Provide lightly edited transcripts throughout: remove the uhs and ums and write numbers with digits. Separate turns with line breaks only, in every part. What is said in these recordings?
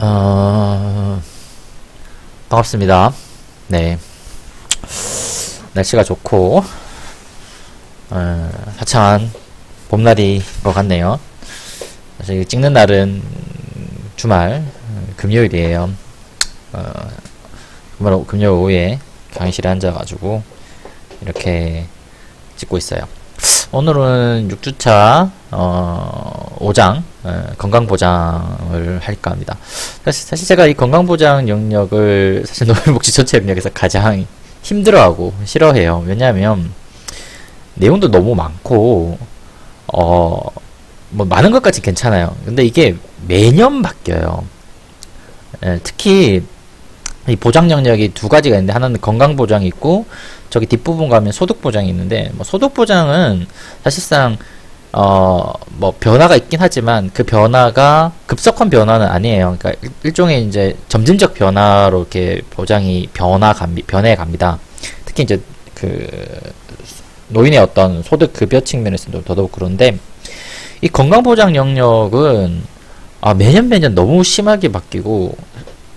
어, 반갑습니다. 네. 날씨가 좋고, 화창한 봄날인 것 같네요. 사실 찍는 날은 주말, 금요일이에요. 금요일 오후에 강의실에 앉아가지고, 이렇게 찍고 있어요. 오늘은 6주차 5장 건강보장을 할까 합니다. 사실 제가 이 건강보장 영역을 사실 노인복지 전체 영역에서 가장 힘들어하고 싫어해요. 왜냐하면 내용도 너무 많고 뭐 많은 것까지 괜찮아요. 근데 이게 매년 바뀌어요. 특히 이 보장 영역이 두 가지가 있는데, 하나는 건강보장이 있고 저기 뒷부분 가면 소득보장이 있는데, 뭐 소득보장은 사실상 뭐 변화가 있긴 하지만 그 변화가 급속한 변화는 아니에요. 그러니까 일종의 이제 점진적 변화로 이렇게 보장이 변해 갑니다. 특히 이제 그 노인의 어떤 소득 급여 측면에서도 더더욱 그런데, 이 건강보장 영역은 매년 너무 심하게 바뀌고,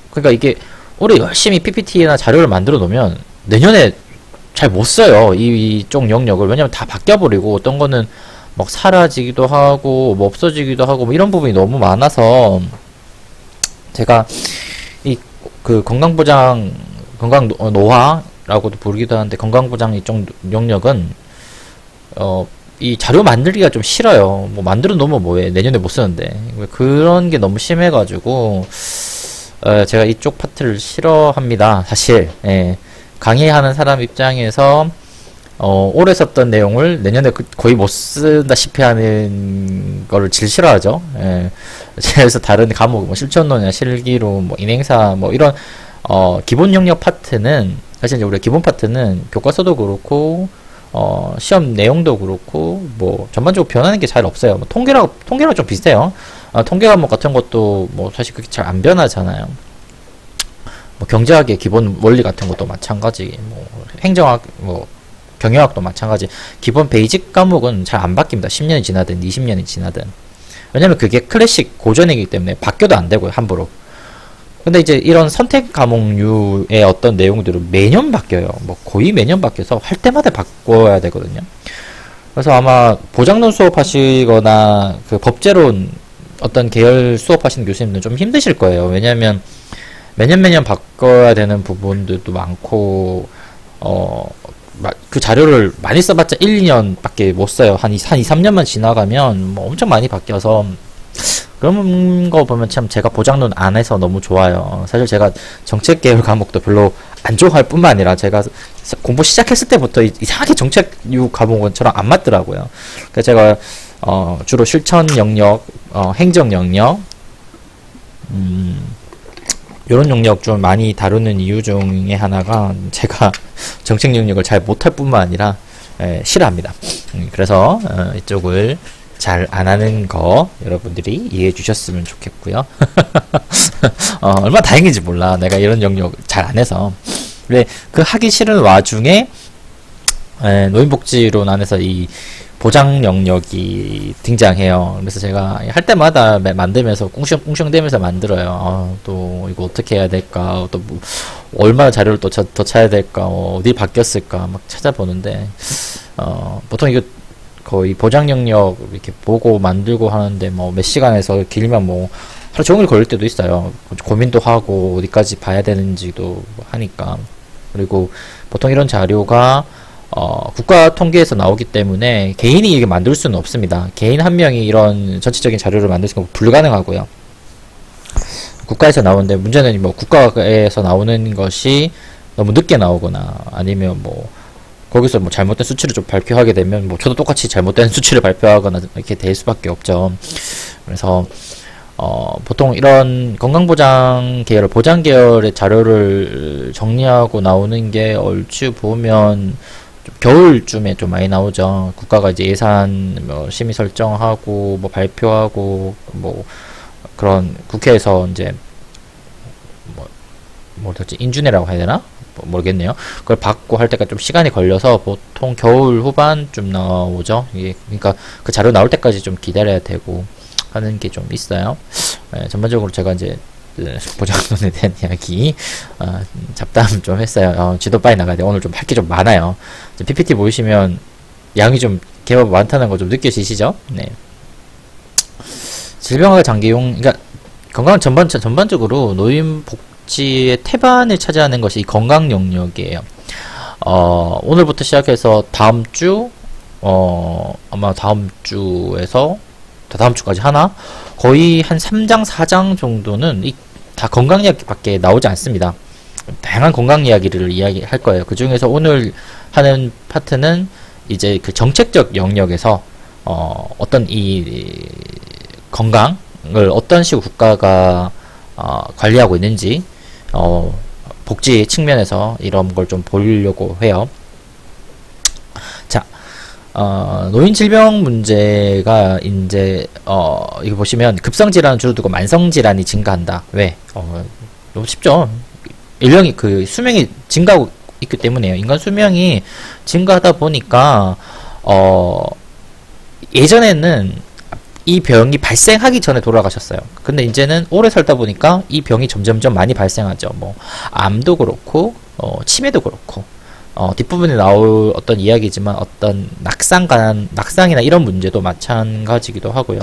그러니까 이게 올해 열심히 PPT나 자료를 만들어 놓으면 내년에 잘 못 써요. 이쪽 영역을. 왜냐면 다 바뀌어버리고, 어떤 거는 막 사라지기도 하고, 뭐 없어지기도 하고, 뭐 이런 부분이 너무 많아서, 제가 이 그 건강보장, 노화라고도 부르기도 하는데, 건강보장 이쪽 영역은, 이 자료 만들기가 좀 싫어요. 뭐 만들어 놓으면 뭐해. 내년에 못 쓰는데. 그런 게 너무 심해가지고, 제가 이쪽 파트를 싫어합니다. 사실. 예. 강의하는 사람 입장에서 올해 썼던 내용을 내년에 거의 못 쓴다시피 하는 거를 제일 싫어하죠. 예. 그래서 다른 과목, 뭐 실천론이나 실기로, 뭐 인행사, 뭐 이런 기본 영역 파트는, 사실 이제 우리 기본 파트는 교과서도 그렇고 시험 내용도 그렇고 뭐 전반적으로 변하는 게 잘 없어요. 뭐 통계랑 좀 비슷해요. 통계 과목 같은 것도 뭐 사실 그렇게 잘 안 변하잖아요. 뭐 경제학의 기본 원리 같은 것도 마찬가지, 뭐 행정학, 뭐 경영학도 마찬가지. 기본 베이직 과목은 잘 안 바뀝니다. 10년이 지나든 20년이 지나든. 왜냐면 그게 클래식 고전이기 때문에 바뀌어도 안 되고요, 함부로. 근데 이제 이런 선택 과목류의 어떤 내용들은 매년 바뀌어요. 뭐 거의 매년 바뀌어서 할 때마다 바꿔야 되거든요. 그래서 아마 보장론 수업하시거나 그 법제론 어떤 계열 수업하시는 교수님들은 좀 힘드실 거예요. 왜냐면 매년 바꿔야 되는 부분들도 많고, 그 자료를 많이 써봤자 1, 2년 밖에 못 써요. 한 2, 3년만 지나가면 뭐 엄청 많이 바뀌어서, 그런 거 보면 참 제가 보장론 안 해서 너무 좋아요. 사실 제가 정책 계열 과목도 별로 안 좋아할 뿐만 아니라, 제가 공부 시작했을 때부터 이상하게 정책류 과목은 저랑 안 맞더라고요. 그래서 제가 주로 실천 영역, 행정 영역, 요런 영역 좀 많이 다루는 이유 중에 하나가, 제가 정책 영역을 잘 못할 뿐만 아니라 싫어합니다. 그래서 이쪽을 잘 안 하는 거 여러분들이 이해해 주셨으면 좋겠고요. 얼마나 다행인지 몰라, 내가 이런 영역 잘 안 해서. 근데 그 하기 싫은 와중에 노인복지론 안에서 이 보장 영역이 등장해요. 그래서 제가 할 때마다 만들면서 꿍시렁대면서 만들어요. 또 이거 어떻게 해야 될까, 또 뭐 얼마나 자료를 또 더 차야 될까, 어디 바뀌었을까 막 찾아보는데, 보통 이거 거의 보장 영역 이렇게 보고 만들고 하는데, 뭐 몇 시간에서 길면 뭐 하루 종일 걸릴 때도 있어요. 고민도 하고 어디까지 봐야 되는지도 하니까. 그리고 보통 이런 자료가 국가 통계에서 나오기 때문에 개인이 이게 만들 수는 없습니다. 개인 한 명이 이런 전체적인 자료를 만들 수는 불가능하고요. 국가에서 나오는데, 문제는 뭐 국가에서 나오는 것이 너무 늦게 나오거나, 아니면 뭐 거기서 뭐 잘못된 수치를 좀 발표하게 되면 뭐 저도 똑같이 잘못된 수치를 발표하거나 이렇게 될 수밖에 없죠. 그래서 보통 이런 건강보장 계열, 보장 계열의 자료를 정리하고 나오는 게 얼추 보면 좀 겨울쯤에 좀 많이 나오죠. 국가가 이제 예산 뭐 심의 설정하고 뭐 발표하고, 뭐 그런 국회에서 이제 뭐지, 인준회라고 해야 되나? 모르겠네요. 그걸 받고 할 때까지 좀 시간이 걸려서 보통 겨울 후반쯤 나오죠. 이게 그러니까 그 자료 나올 때까지 좀 기다려야 되고 하는 게 좀 있어요. 전반적으로 제가 이제 보장론에 대한 이야기 잡담 좀 했어요. 지도 빨리 나가야 돼. 오늘 좀 할 게 좀 많아요. PPT 보시면 양이 좀 개발 많다는 거 좀 느껴지시죠? 네. 질병과 장기용, 그러니까 건강 전반적으로 노인 복지의 태반을 차지하는 것이 이 건강 영역이에요. 오늘부터 시작해서 다음 주, 아마 다음 주에서 다음 주까지 하나? 거의 한 3장, 4장 정도는 다 건강 이야기밖에 나오지 않습니다. 다양한 건강 이야기를 이야기할 거예요. 그 중에서 오늘 하는 파트는 이제 그 정책적 영역에서 어떤 이 건강을 어떤 식으로 국가가 관리하고 있는지 복지 측면에서 이런 걸 좀 보려고 해요. 자, 노인 질병 문제가 이제 이거 보시면 급성 질환을 주로 두고 만성 질환이 증가한다. 왜? 너무 쉽죠. 연령이 그 수명이 증가하고 있기 때문에요. 인간 수명이 증가하다 보니까 예전에는 이 병이 발생하기 전에 돌아가셨어요. 근데 이제는 오래 살다 보니까 이 병이 점점점 많이 발생하죠. 뭐 암도 그렇고 치매도 그렇고 뒷부분에 나올 어떤 이야기지만 어떤 낙상이나 이런 문제도 마찬가지기도 하고요.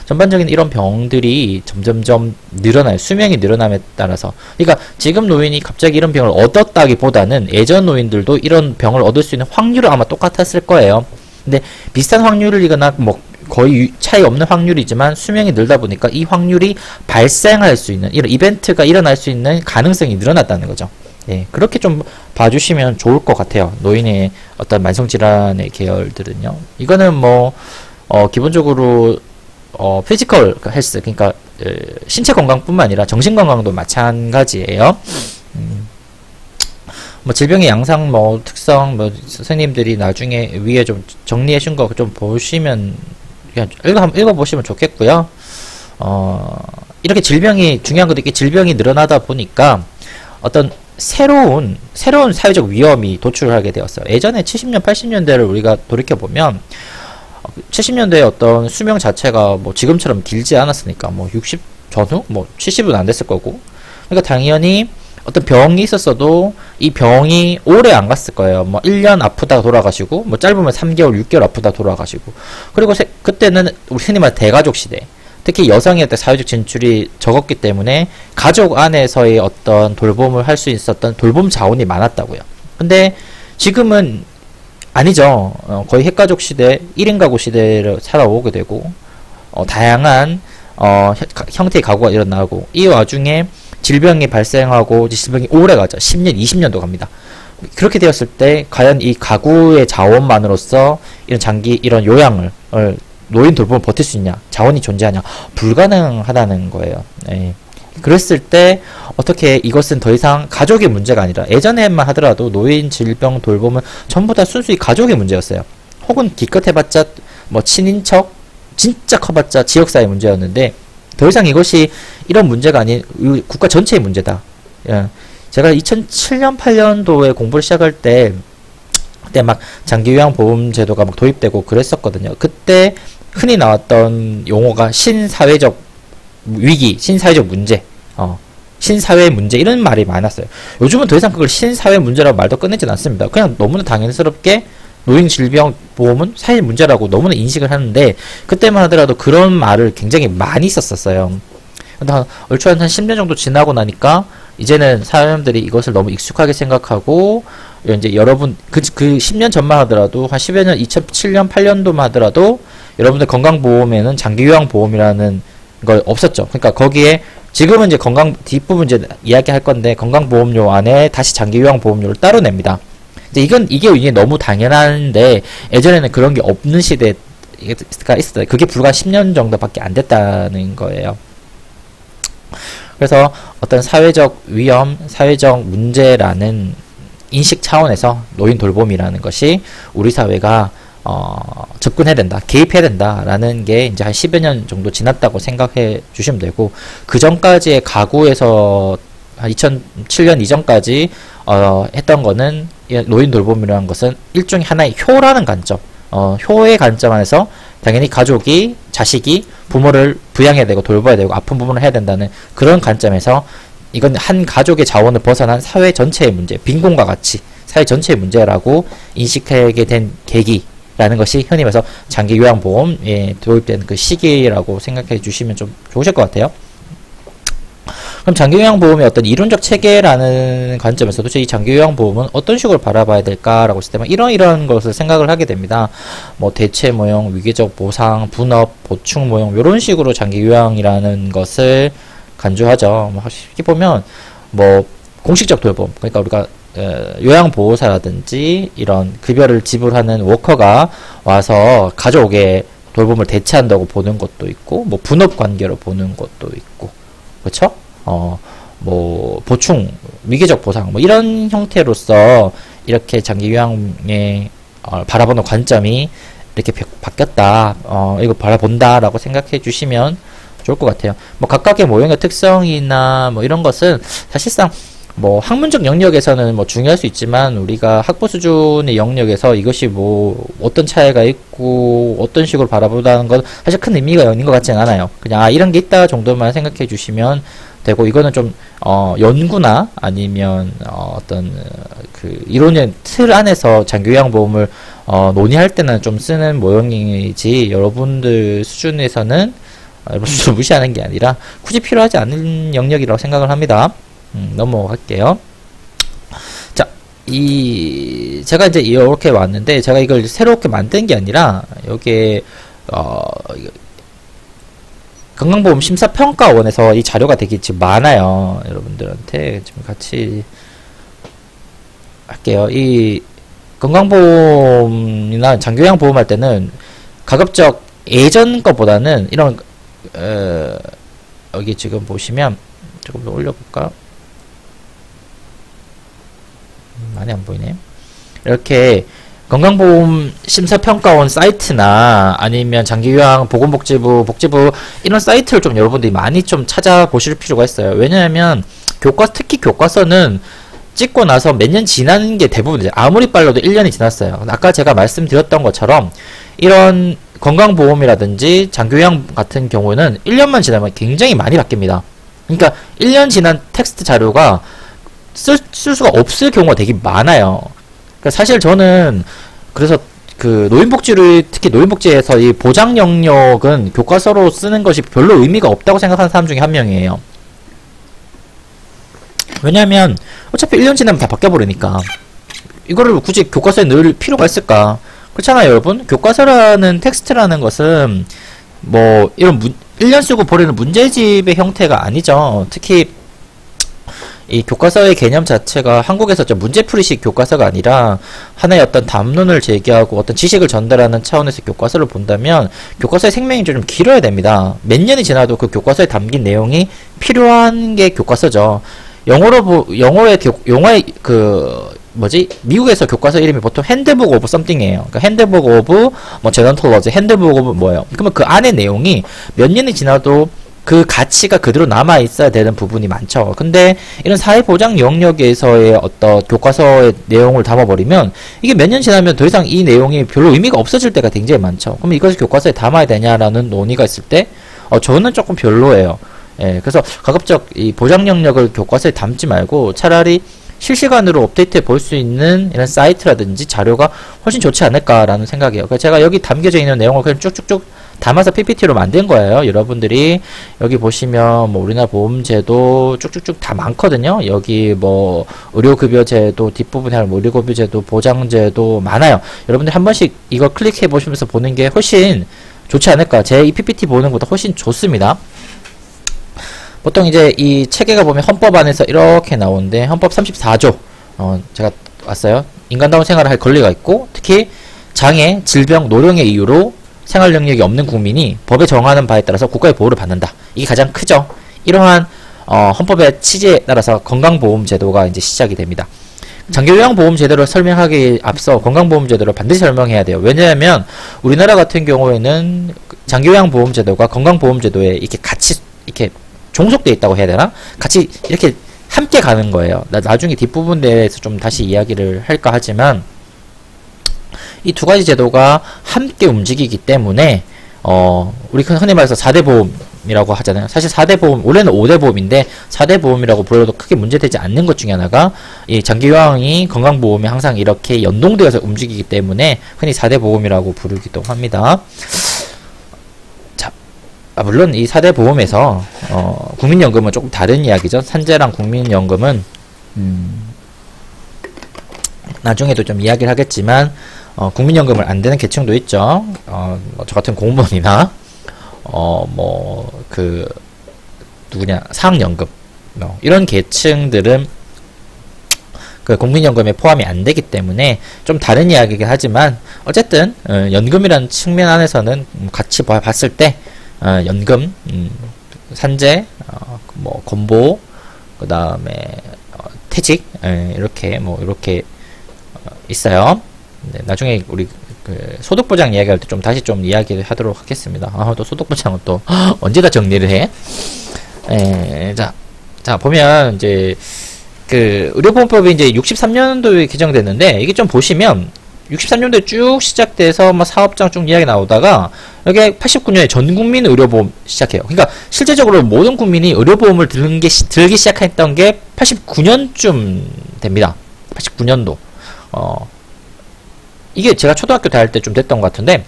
전반적인 이런 병들이 점점점 늘어나요. 수명이 늘어남에 따라서. 그러니까 지금 노인이 갑자기 이런 병을 얻었다기보다는 예전 노인들도 이런 병을 얻을 수 있는 확률은 아마 똑같았을 거예요. 근데 비슷한 확률이거나 뭐 거의 차이 없는 확률이지만 수명이 늘다 보니까 이 확률이 발생할 수 있는 이런 이벤트가 일어날 수 있는 가능성이 늘어났다는 거죠. 예, 그렇게 좀 봐주시면 좋을 것 같아요. 노인의 어떤 만성질환의 계열들은요. 이거는 뭐 기본적으로 피지컬 헬스, 그러니까 신체 건강뿐만 아니라 정신 건강도 마찬가지예요. 뭐 질병의 양상, 뭐 특성, 뭐 선생님들이 나중에 위에 좀 정리해 준 거 좀 보시면 그냥 읽어보시면 좋겠고요. 이렇게 중요한 것도 이렇게 질병이 늘어나다 보니까 어떤 새로운 사회적 위험이 도출하게 되었어요. 예전에 70년, 80년대를 우리가 돌이켜보면 70년대의 어떤 수명 자체가 뭐 지금처럼 길지 않았으니까 뭐 60 전후? 뭐 70은 안 됐을 거고. 그러니까 당연히 어떤 병이 있었어도 이 병이 오래 안 갔을 거예요. 뭐 1년 아프다가 돌아가시고 뭐 짧으면 3개월, 6개월 아프다 돌아가시고. 그리고 그때는 우리 흔히 말 대가족 시대. 특히 여성의 사회적 진출이 적었기 때문에 가족 안에서의 어떤 돌봄을 할 수 있었던 돌봄 자원이 많았다고요. 근데 지금은 아니죠. 거의 핵가족 시대, 1인 가구 시대를 살아오게 되고 다양한 형태의 가구가 일어나고 이 와중에 질병이 발생하고 질병이 오래 가죠. 10년, 20년도 갑니다. 그렇게 되었을 때 과연 이 가구의 자원만으로서 이런 요양을 노인 돌봄을 버틸 수 있냐, 자원이 존재하냐, 불가능하다는 거예요. 네. 그랬을 때 어떻게 이것은 더 이상 가족의 문제가 아니라 예전에만 하더라도 노인 질병 돌봄은 전부 다 순수히 가족의 문제였어요. 혹은 기껏 해봤자 뭐 친인척 진짜 커봤자 지역사회 문제였는데 더 이상 이것이 이런 문제가 아닌 국가 전체의 문제다. 예. 제가 2007년 8년도에 공부를 시작할 때 그때 막 장기요양보험제도가 막 도입되고 그랬었거든요. 그때 흔히 나왔던 용어가 신사회적 위기, 신사회적 문제, 신사회 문제 이런 말이 많았어요. 요즘은 더 이상 그걸 신사회 문제라고 말도 꺼내진 않습니다. 그냥 너무나 당연스럽게 노인 질병 보험은 사회 문제라고 너무나 인식을 하는데 그때만 하더라도 그런 말을 굉장히 많이 썼었어요. 근데 얼추 한 10년 정도 지나고 나니까 이제는 사람들이 이것을 너무 익숙하게 생각하고 이제 여러분 그 10년 전만 하더라도 한 10여 년 2007년 8년도만 하더라도 여러분들 건강보험에는 장기요양보험이라는 걸 없었죠. 그러니까 거기에 지금은 이제 건강 뒷부분 이제 이야기할 건데 건강보험료 안에 다시 장기요양보험료를 따로 냅니다. 이게 너무 당연한데 예전에는 그런 게 없는 시대가 있었어요. 그게 불과 10년 정도밖에 안 됐다는 거예요. 그래서 어떤 사회적 위험, 사회적 문제라는 인식 차원에서 노인 돌봄이라는 것이 우리 사회가 접근해야 된다, 개입해야 된다라는 게 이제 한 10여 년 정도 지났다고 생각해 주시면 되고 그 전까지의 가구에서 한 2007년 이전까지 했던 거는 노인 돌봄이라는 것은 일종의 하나의 효라는 관점, 효의 관점 안에서 당연히 가족이, 자식이 부모를 부양해야 되고 돌봐야 되고 아픈 부분을 해야 된다는 그런 관점에서 이건 한 가족의 자원을 벗어난 사회 전체의 문제, 빈곤과 같이 사회 전체의 문제라고 인식하게 된 계기라는 것이 흔히 말해서 장기 요양보험에 도입된 그 시기라고 생각해 주시면 좀 좋으실 것 같아요. 그럼 장기요양보험의 어떤 이론적 체계라는 관점에서 도대체 이 장기요양보험은 어떤 식으로 바라봐야 될까라고 했을 때만 이런 것을 생각을 하게 됩니다. 뭐 대체 모형, 위기적 보상, 분업, 보충 모형 이런 식으로 장기요양이라는 것을 간주하죠. 뭐 쉽게 보면 뭐 공식적 돌봄, 그러니까 우리가 요양보호사라든지 이런 급여를 지불하는 워커가 와서 가족의 돌봄을 대체한다고 보는 것도 있고, 뭐 분업 관계로 보는 것도 있고, 그렇죠? 뭐 보충, 위기적 보상, 뭐 이런 형태로서 이렇게 장기 요양에 바라보는 관점이 이렇게 바뀌었다, 이거 바라본다라고 생각해 주시면 좋을 것 같아요. 뭐 각각의 모형의 특성이나 뭐 이런 것은 사실상 뭐 학문적 영역에서는 뭐 중요할 수 있지만 우리가 학부 수준의 영역에서 이것이 뭐 어떤 차이가 있고 어떤 식으로 바라보다는 건 사실 큰 의미가 있는 것 같지는 않아요. 그냥 이런 게 있다 정도만 생각해 주시면 되고, 이거는 좀 연구나 아니면 어떤 그 이론의 틀 안에서 장기요양보험을 논의할 때는 좀 쓰는 모형이지 여러분들 수준에서는 여러분 수준 무시하는 게 아니라 굳이 필요하지 않은 영역이라고 생각을 합니다. 넘어갈게요. 자, 제가 이제 이렇게 왔는데, 제가 이걸 새롭게 만든 게 아니라, 여기에, 건강보험 심사평가원에서 이 자료가 되게 지금 많아요. 여러분들한테 지금 같이 할게요. 이 건강보험이나 장기요양보험 할 때는 가급적 예전 것보다는 이런, 여기 지금 보시면, 조금 더 올려볼까? 많이 안 보이네. 이렇게 건강보험 심사평가원 사이트나 아니면 장기요양 보건복지부, 복지부 이런 사이트를 좀 여러분들이 많이 좀 찾아보실 필요가 있어요. 왜냐하면 특히 교과서는 찍고 나서 몇 년 지난 게 대부분이죠. 아무리 빨라도 1년이 지났어요. 아까 제가 말씀드렸던 것처럼 이런 건강보험이라든지 장기요양 같은 경우는 1년만 지나면 굉장히 많이 바뀝니다. 그러니까 1년 지난 텍스트 자료가 쓸 수가 없을 경우가 되게 많아요. 그러니까 사실 저는 그래서 그 노인복지를, 특히 노인복지에서 이 보장 영역은 교과서로 쓰는 것이 별로 의미가 없다고 생각하는 사람 중에 한 명이에요. 왜냐면 어차피 1년 지나면 다 바뀌어버리니까 이거를 굳이 교과서에 넣을 필요가 있을까? 그렇잖아요, 여러분. 교과서라는 텍스트라는 것은 뭐 이런 1년 쓰고 버리는 문제집의 형태가 아니죠. 특히 이 교과서의 개념 자체가 한국에서 좀 문제풀이식 교과서가 아니라 하나의 어떤 담론을 제기하고 어떤 지식을 전달하는 차원에서 교과서를 본다면 교과서의 생명이 좀 길어야 됩니다. 몇 년이 지나도 그 교과서에 담긴 내용이 필요한 게 교과서죠. 영어의 미국에서 교과서 이름이 보통 핸드북 오브 썸띵이에요. 그러니까 핸드북 오브 뭐 제넌톨러지, 핸드북 오브 뭐예요. 그러면 그 안에 내용이 몇 년이 지나도 그 가치가 그대로 남아 있어야 되는 부분이 많죠. 근데 이런 사회보장 영역에서의 어떤 교과서의 내용을 담아버리면 이게 몇 년 지나면 더 이상 이 내용이 별로 의미가 없어질 때가 굉장히 많죠. 그럼 이것을 교과서에 담아야 되냐라는 논의가 있을 때 저는 조금 별로예요. 예, 그래서 가급적 이 보장 영역을 교과서에 담지 말고 차라리 실시간으로 업데이트해 볼 수 있는 이런 사이트라든지 자료가 훨씬 좋지 않을까라는 생각이에요. 그러니까 제가 여기 담겨져 있는 내용을 그냥 쭉쭉쭉 담아서 PPT로 만든 거예요. 여러분들이 여기 보시면 뭐 우리나라 보험제도 쭉쭉쭉 다 많거든요. 여기 뭐 의료급여제도 뒷부분에 할 의료급여제도, 보장제도 많아요. 여러분들 한 번씩 이거 클릭해 보시면서 보는 게 훨씬 좋지 않을까. 제 이 PPT 보는 것보다 훨씬 좋습니다. 보통 이제 이 체계가 보면 헌법 안에서 이렇게 나오는데 헌법 34조 제가 왔어요. 인간다운 생활을 할 권리가 있고, 특히 장애, 질병, 노령의 이유로 생활 능력이 없는 국민이 법에 정하는 바에 따라서 국가의 보호를 받는다. 이게 가장 크죠. 이러한 헌법의 취지에 따라서 건강보험제도가 이제 시작이 됩니다. 장기요양보험제도를 설명하기 앞서 건강보험제도를 반드시 설명해야 돼요. 왜냐하면 우리나라 같은 경우에는 장기요양보험제도가 건강보험제도에 이렇게 같이 이렇게 종속되어 있다고 해야 되나? 같이 이렇게 함께 가는 거예요. 나중에 뒷부분 대해서 좀 다시 이야기를 할까 하지만 이 두 가지 제도가 함께 움직이기 때문에 우리 흔히 말해서 4대 보험이라고 하잖아요. 사실 4대 보험, 원래는 5대 보험인데 4대 보험이라고 불러도 크게 문제되지 않는 것 중에 하나가 이 장기요양이 건강보험이 항상 이렇게 연동되어서 움직이기 때문에 흔히 4대 보험이라고 부르기도 합니다. 자, 물론 이 4대 보험에서 국민연금은 조금 다른 이야기죠. 산재랑 국민연금은 나중에도 좀 이야기를 하겠지만 국민연금을 안 되는 계층도 있죠. 저 같은 공무원이나 누구냐, 사학연금 이런 계층들은 그 국민연금에 포함이 안 되기 때문에 좀 다른 이야기이긴 하지만 어쨌든 연금이라는 측면 안에서는 같이 봤을 때 연금, 산재, 건보, 그 다음에 퇴직 이렇게 이렇게 있어요. 네, 나중에 우리 소득보장 이야기할 때 좀 다시 좀 이야기를 하도록 하겠습니다. 또 소득보장은 또 언제 다 정리를 해? 자 보면 이제 그 의료보험법이 이제 63년도에 개정됐는데 이게 좀 보시면 63년도에 쭉 시작돼서 사업장 쭉 이야기 나오다가 여기 89년에 전국민 의료보험 시작해요. 그러니까 실제적으로 모든 국민이 의료보험을 들기 시작했던 게 89년쯤 됩니다. 89년도. 이게 제가 초등학교 다닐 때 좀 됐던 것 같은데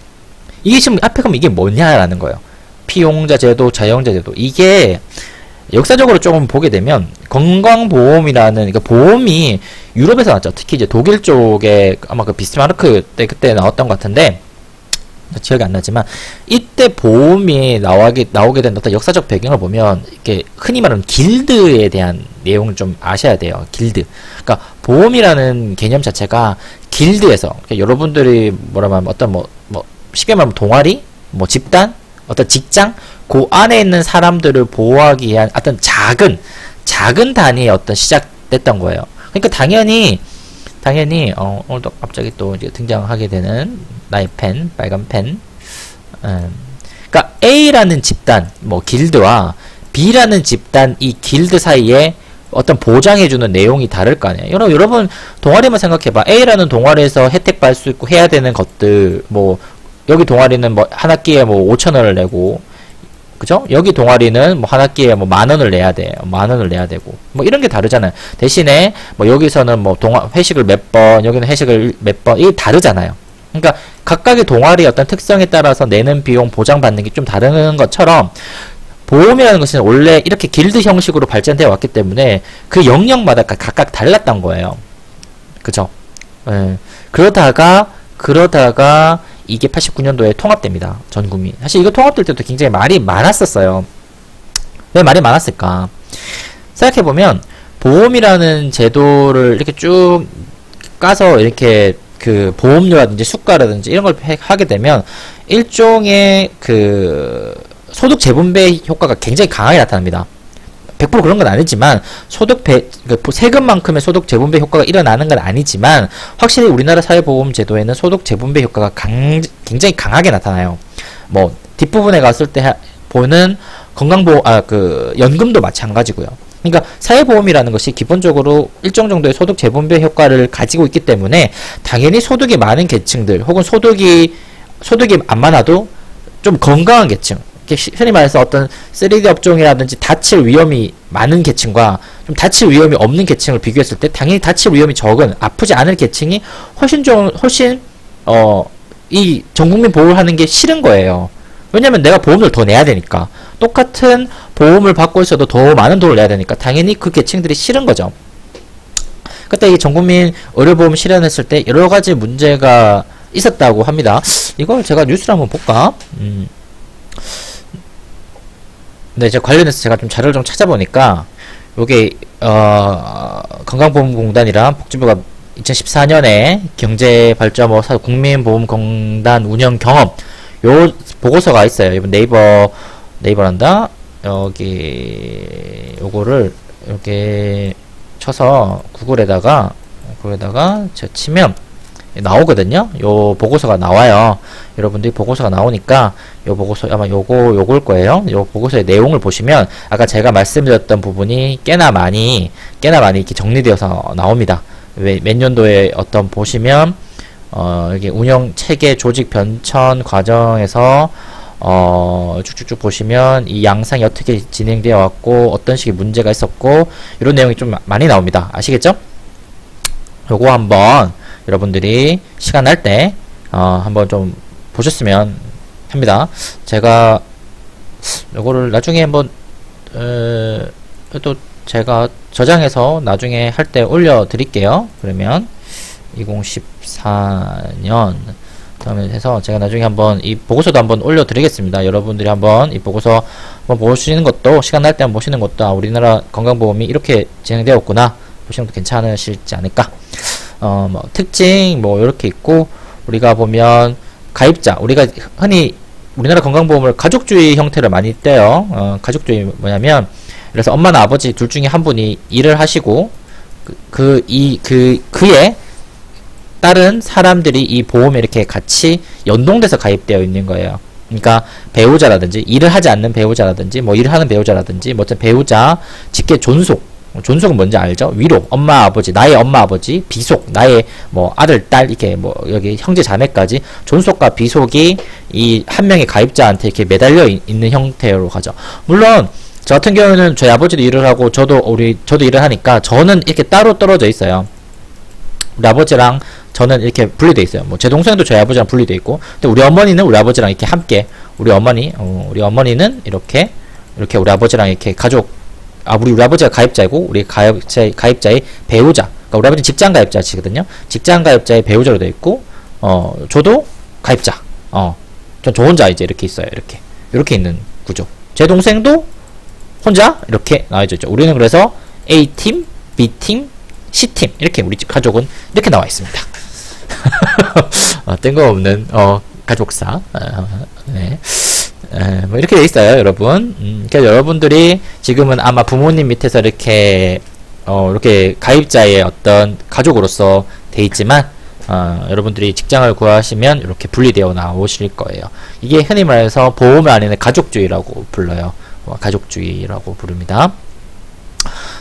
이게 지금 앞에 가면 이게 뭐냐라는 거예요. 피용자 제도, 자영자 제도. 이게 역사적으로 조금 보게 되면 건강보험이라는 그러니까 보험이 유럽에서 나왔죠. 특히 이제 독일 쪽에 아마 그 비스마르크 때 그때 나왔던 것 같은데 기억이 안 나지만 이때 보험이 나오게 된 어떤 역사적 배경을 보면 이렇게 흔히 말하는 길드에 대한 내용을 좀 아셔야 돼요. 길드. 그러니까 보험이라는 개념 자체가 길드에서 그러니까 여러분들이 뭐라면 어떤 쉽게 말하면 동아리, 집단, 어떤 직장 그 안에 있는 사람들을 보호하기 위한 어떤 작은 단위의 어떤 시작됐던 거예요. 그러니까 당연히 오늘도 갑자기 또 이제 등장하게 되는 나의 펜, 빨간 펜. 그러니까 A라는 집단, 길드와 B라는 집단, 이 길드 사이에 어떤 보장해주는 내용이 다를 거 아니에요. 여러분 동아리만 생각해봐. A라는 동아리에서 혜택 받을 수 있고 해야 되는 것들, 여기 동아리는 한 학기에 5,000원을 내고, 그죠? 여기 동아리는 한 학기에 10,000원을 내야 돼. 10,000원을 내야 되고. 이런 게 다르잖아요. 대신에, 여기서는 회식을 몇 번, 여기는 회식을 몇 번, 이게 다르잖아요. 그러니까, 각각의 동아리의 어떤 특성에 따라서 내는 비용 보장받는 게 좀 다른 것처럼, 보험이라는 것은 원래 이렇게 길드 형식으로 발전되어 왔기 때문에, 그 영역마다 각각 달랐던 거예요. 그죠? 그러다가, 이게 89년도에 통합됩니다. 전 국민. 사실 이거 통합될 때도 굉장히 말이 많았었어요. 왜 말이 많았을까? 생각해보면, 보험이라는 제도를 이렇게 쭉 까서 이렇게 그 보험료라든지 수가라든지 이런 걸 하게 되면, 일종의 그 소득 재분배 효과가 굉장히 강하게 나타납니다. 100% 그런 건 아니지만 세금만큼의 소득 재분배 효과가 일어나는 건 아니지만 확실히 우리나라 사회보험 제도에는 소득 재분배 효과가 굉장히 강하게 나타나요. 뒷부분에 갔을 때 보는 연금도 마찬가지고요. 그러니까 사회보험이라는 것이 기본적으로 일정 정도의 소득 재분배 효과를 가지고 있기 때문에 당연히 소득이 많은 계층들 혹은 소득이 안 많아도 좀 건강한 계층, 흔히 말해서 어떤 3D 업종이라든지 다칠 위험이 많은 계층과 좀 다칠 위험이 없는 계층을 비교했을 때 당연히 다칠 위험이 적은 아프지 않을 계층이 훨씬 이 전국민 보호를 하는 게 싫은 거예요. 왜냐면 내가 보험료를 더 내야 되니까. 똑같은 보험을 받고 있어도 더 많은 돈을 내야 되니까 당연히 그 계층들이 싫은 거죠. 그때 이 전국민 의료보험 실현했을 때 여러 가지 문제가 있었다고 합니다. 이걸 제가 뉴스를 한번 볼까? 네, 관련해서 제가 좀 자료를 좀 찾아보니까 요게 건강보험공단이랑 복지부가 2014년에 경제발전모 국민보험공단 운영 경험 요 보고서가 있어요. 이번 네이버란다. 여기 요거를 이렇게 쳐서 구글에다가 제가 치면 나오거든요. 요 보고서가 나와요. 여러분들이 보고서가 나오니까 요 보고서 아마 요걸 거예요. 요 보고서의 내용을 보시면 아까 제가 말씀드렸던 부분이 꽤나 많이 이렇게 정리되어서 나옵니다. 몇 년도에 보시면 여기 운영 체계 조직 변천 과정에서 쭉쭉쭉 보시면 이 양상이 어떻게 진행되어 왔고 어떤 식의 문제가 있었고 이런 내용이 좀 많이 나옵니다. 아시겠죠? 요거 한번 여러분들이 시간 날 때 한번 좀 보셨으면 합니다. 제가 요거를 나중에 한번 또 제가 저장해서 나중에 할 때 올려 드릴게요. 그러면 2014년 그러면 해서 제가 나중에 한번 이 보고서도 한번 올려 드리겠습니다. 여러분들이 한번 이 보고서 한번 보시는 것도 시간 날 때 한번 보시는 것도 우리나라 건강보험이 이렇게 진행되었구나 보시는 것도 괜찮으실지 않을까. 뭐 특징 뭐 이렇게 있고 우리가 보면 가입자 우리가 흔히 우리나라 건강보험을 가족주의 형태를 많이 떼요. 가족주의 뭐냐면 그래서 엄마나 아버지 둘 중에 한 분이 일을 하시고 그의 다른 사람들이 이 보험에 이렇게 같이 연동돼서 가입되어 있는 거예요. 그러니까 배우자라든지 일을 하지 않는 배우자라든지 뭐 일을 하는 배우자라든지 뭐 어떤 배우자 직계 존속은 뭔지 알죠? 위로 엄마 아버지 나의 엄마 아버지 비속 나의 뭐 아들 딸 이렇게 뭐 여기 형제 자매까지 존속과 비속이 이 한 명의 가입자한테 이렇게 매달려 있는 형태로 가죠. 물론 저 같은 경우는 저희 아버지도 일을 하고 저도 일을 하니까 저는 이렇게 따로 떨어져 있어요. 우리 아버지랑 저는 이렇게 분리돼 있어요. 뭐 제 동생도 저희 아버지랑 분리돼 있고, 근데 우리 어머니는 우리 아버지랑 이렇게 함께 우리 어머니는 이렇게 우리 아버지랑 이렇게 우리 아버지가 가입자이고 우리 가입자의 배우자, 그러니까 우리 아버지 직장 가입자시거든요. 직장 가입자의 배우자로 되어 있고, 저도 가입자, 저 혼자 이제 이렇게 있어요. 이렇게 있는 구조. 제 동생도 혼자 이렇게 나와져 있죠. 우리는 그래서 A팀, B팀, C팀 이렇게 우리 집 가족은 이렇게 나와 있습니다. 뜬금없는 가족사. 네. 뭐 이렇게 돼 있어요, 여러분. 그래서 여러분들이 지금은 아마 부모님 밑에서 이렇게 가입자의 어떤 가족으로서 돼 있지만, 여러분들이 직장을 구하시면 이렇게 분리되어 나오실 거예요. 이게 흔히 말해서 보험 안에는 가족주의라고 불러요. 가족주의라고 부릅니다.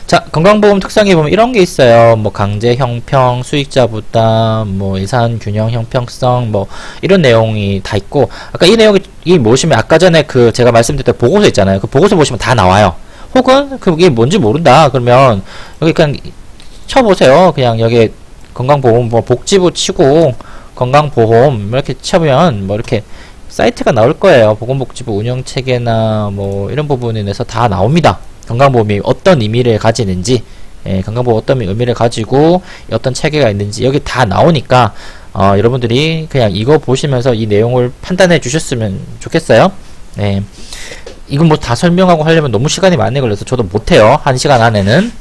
자, 건강보험 특성에 보면 이런 게 있어요. 뭐 강제 형평, 수익자 부담, 뭐 예산 균형 형평성, 뭐 이런 내용이 다 있고, 아까 이 내용이 보시면 아까 전에 제가 말씀드렸던 보고서 있잖아요. 그 보고서 보시면 다 나와요. 혹은 그게 뭔지 모른다 그러면 여기 그냥 쳐보세요. 그냥 여기 건강보험 뭐 복지부 치고 건강보험 이렇게 쳐보면 뭐 이렇게 사이트가 나올 거예요. 보건복지부 운영체계나 뭐 이런 부분에 대해서 다 나옵니다. 건강보험이 어떤 의미를 가지는지, 건강보험 어떤 의미를 가지고 어떤 체계가 있는지 여기 다 나오니까 여러분들이 그냥 이거 보시면서 이 내용을 판단해 주셨으면 좋겠어요. 네. 이건 뭐 다 설명하고 하려면 너무 시간이 많이 걸려서 저도 못해요. 1시간 안에는.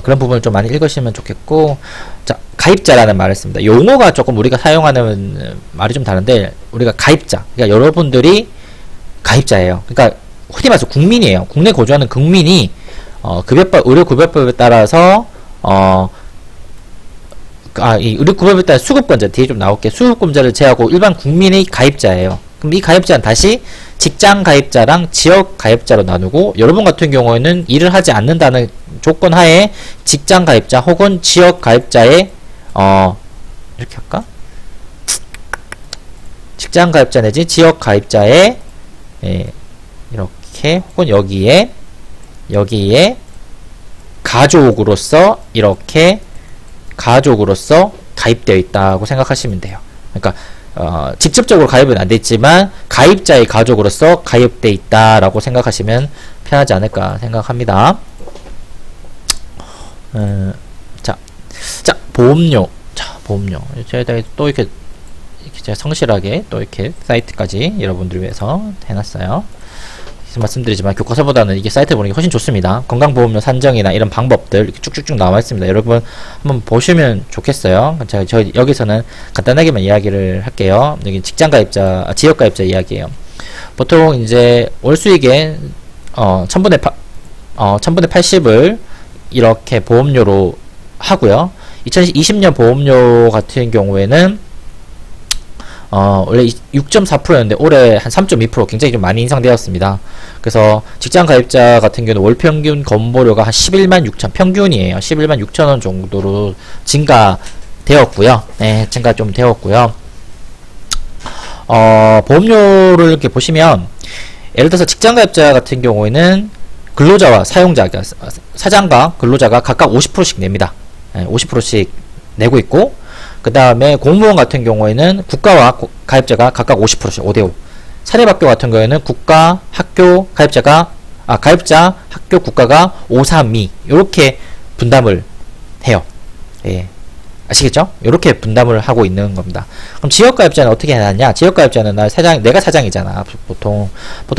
그런 부분을 좀 많이 읽으시면 좋겠고, 자, 가입자라는 말을 씁니다. 용어가 조금 우리가 사용하는 말이 좀 다른데, 우리가 가입자, 그러니까 여러분들이 가입자예요. 그러니까 흔히 말해서 국민이에요. 국내 거주하는 국민이 의료급여법에 따라서 이 의료급여법에 따라 수급권자, 뒤에 좀 나올게, 수급권자를 제외하고 일반 국민의 가입자예요. 그럼 이 가입자는 다시 직장 가입자랑 지역 가입자로 나누고, 여러분 같은 경우에는 일을 하지 않는다는 조건 하에 직장 가입자 혹은 지역 가입자의 이렇게 할까? 직장 가입자 내지 지역 가입자의 이렇게 혹은 여기에 가족으로서 이렇게 가족으로서 가입되어 있다고 생각하시면 돼요. 그러니까 직접적으로 가입은 안 돼 있지만 가입자의 가족으로서 가입돼 있다라고 생각하시면 편하지 않을까 생각합니다. 자, 보험료. 제가 또 이렇게 제가 성실하게 또 이렇게 사이트까지 여러분들을 위해서 해놨어요. 말씀드리지만 교과서보다는 이게 사이트 보는 게 훨씬 좋습니다. 건강보험료 산정이나 이런 방법들 이렇게 쭉쭉쭉 나와 있습니다. 여러분 한번 보시면 좋겠어요. 저 여기서는 간단하게만 이야기를 할게요. 여기 직장 가입자, 지역 가입자 이야기예요. 보통 이제 월 수익의 1000분의 80을 이렇게 보험료로 하고요. 2020년 보험료 같은 경우에는 원래 6.4%였는데 올해 한 3.2% 굉장히 좀 많이 인상되었습니다. 그래서 직장 가입자 같은 경우는 월 평균 건보료가 한 11만 6천 평균이에요. 11만 6천 원 정도로 증가되었고요. 네, 증가 좀 되었고요. 보험료를 이렇게 보시면, 예를 들어서 직장가입자 같은 경우에는 근로자와 사용자, 그러니까 사장과 근로자가 각각 50%씩 냅니다. 50%씩 내고 있고, 그 다음에 공무원 같은 경우에는 국가와 가입자가 각각 50%씩 5대5. 사립학교 같은 경우에는 국가, 학교, 가입자, 학교, 국가가 5, 3, 2 이렇게 분담을 해요. 예. 아시겠죠? 이렇게 분담을 하고 있는 겁니다. 그럼 지역가입자는 어떻게 해놨냐? 지역가입자는 내가 사장이잖아. 보통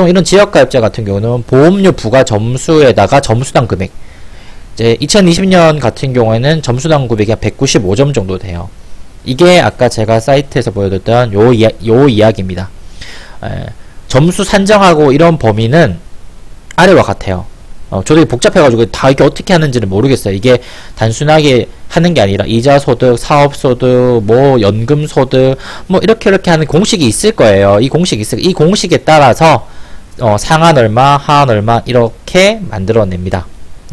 이런 지역가입자 같은 경우는 보험료 부과 점수에다가 점수당 금액. 이제 2020년 같은 경우에는 점수당 금액이 195점 정도 돼요. 이게 아까 제가 사이트에서 보여드렸던 요 이야기입니다. 점수 산정하고 이런 범위는 아래와 같아요. 저도 복잡해가지고 다 이게 어떻게 하는지는 모르겠어요. 이게 단순하게 하는 게 아니라 이자소득, 사업소득, 뭐 연금소득, 뭐 이렇게 하는 공식이 있을 거예요. 이 공식에 따라서 상한 얼마, 하한 얼마 이렇게 만들어냅니다.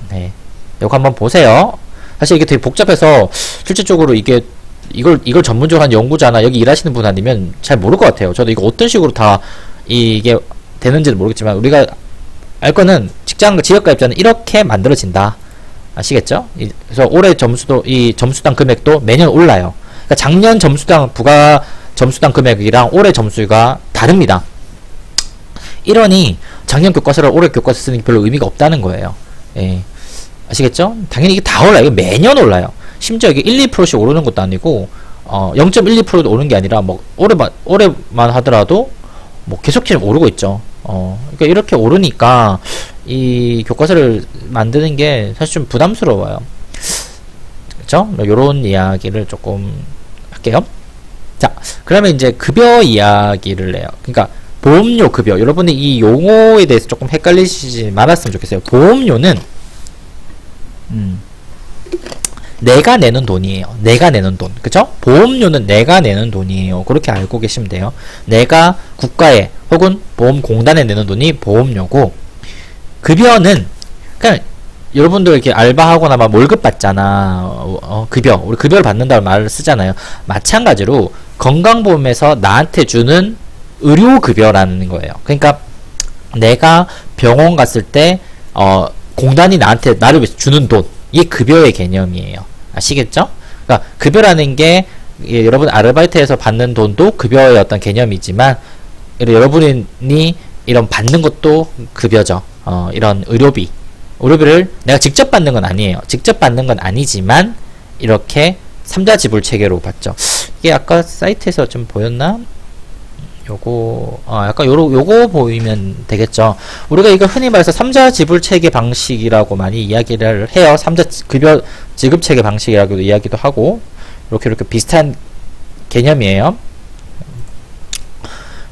네, 이거 한번 보세요. 사실 이게 되게 복잡해서 실질적으로 이걸 전문적으로 한 연구자나 여기 일하시는 분 아니면 잘 모를 것 같아요. 저도 이거 어떤 식으로 다 이게 되는지는 모르겠지만 우리가 알 거는 지역가입자는 이렇게 만들어진다. 아시겠죠? 그래서 올해 점수당 금액도 매년 올라요. 그러니까 작년 부가 점수당 금액이랑 올해 점수가 다릅니다. 이러니 작년 교과서를 올해 교과서 쓰는 게 별로 의미가 없다는 거예요. 예. 아시겠죠? 당연히 이게 다 올라요. 이게 매년 올라요. 심지어 이게 1, 2%씩 오르는 것도 아니고 0.12%도 오르는 게 아니라 뭐 올해만 하더라도 뭐 계속 오르고 있죠. 그러니까 이렇게 오르니까 이 교과서를 만드는 게 사실 좀 부담스러워요. 그쵸? 요런 이야기를 조금 할게요. 자, 그러면 이제 급여 이야기를 해요. 그러니까 보험료 급여. 여러분이 이 용어에 대해서 조금 헷갈리시지 말았으면 좋겠어요. 보험료는 내가 내는 돈이에요. 내가 내는 돈. 그쵸? 보험료는 내가 내는 돈이에요. 그렇게 알고 계시면 돼요. 내가 국가에 혹은 보험공단에 내는 돈이 보험료고, 급여는 그냥 여러분들 이렇게 알바하거나 막 월급 받잖아. 급여. 우리 급여를 받는다는 말을 쓰잖아요. 마찬가지로 건강보험에서 나한테 주는 의료급여라는 거예요. 그러니까 내가 병원 갔을 때 공단이 나를 위해서 주는 돈, 이게 급여의 개념이에요. 아시겠죠? 그러니까 급여라는 게 여러분 아르바이트에서 받는 돈도 급여의 어떤 개념이지만 여러분이 이런 받는 것도 급여죠. 이런 의료비를 내가 직접 받는 건 아니에요. 직접 받는 건 아니지만 이렇게 3자 지불 체계로 받죠. 이게 아까 사이트에서 좀 보였나? 약간 요거 보이면 되겠죠. 우리가 이거 흔히 말해서 3자 지불 체계 방식이라고 많이 이야기를 해요. 3자 급여 지급 체계 방식이라고도 이야기도 하고, 이렇게 비슷한 개념이에요.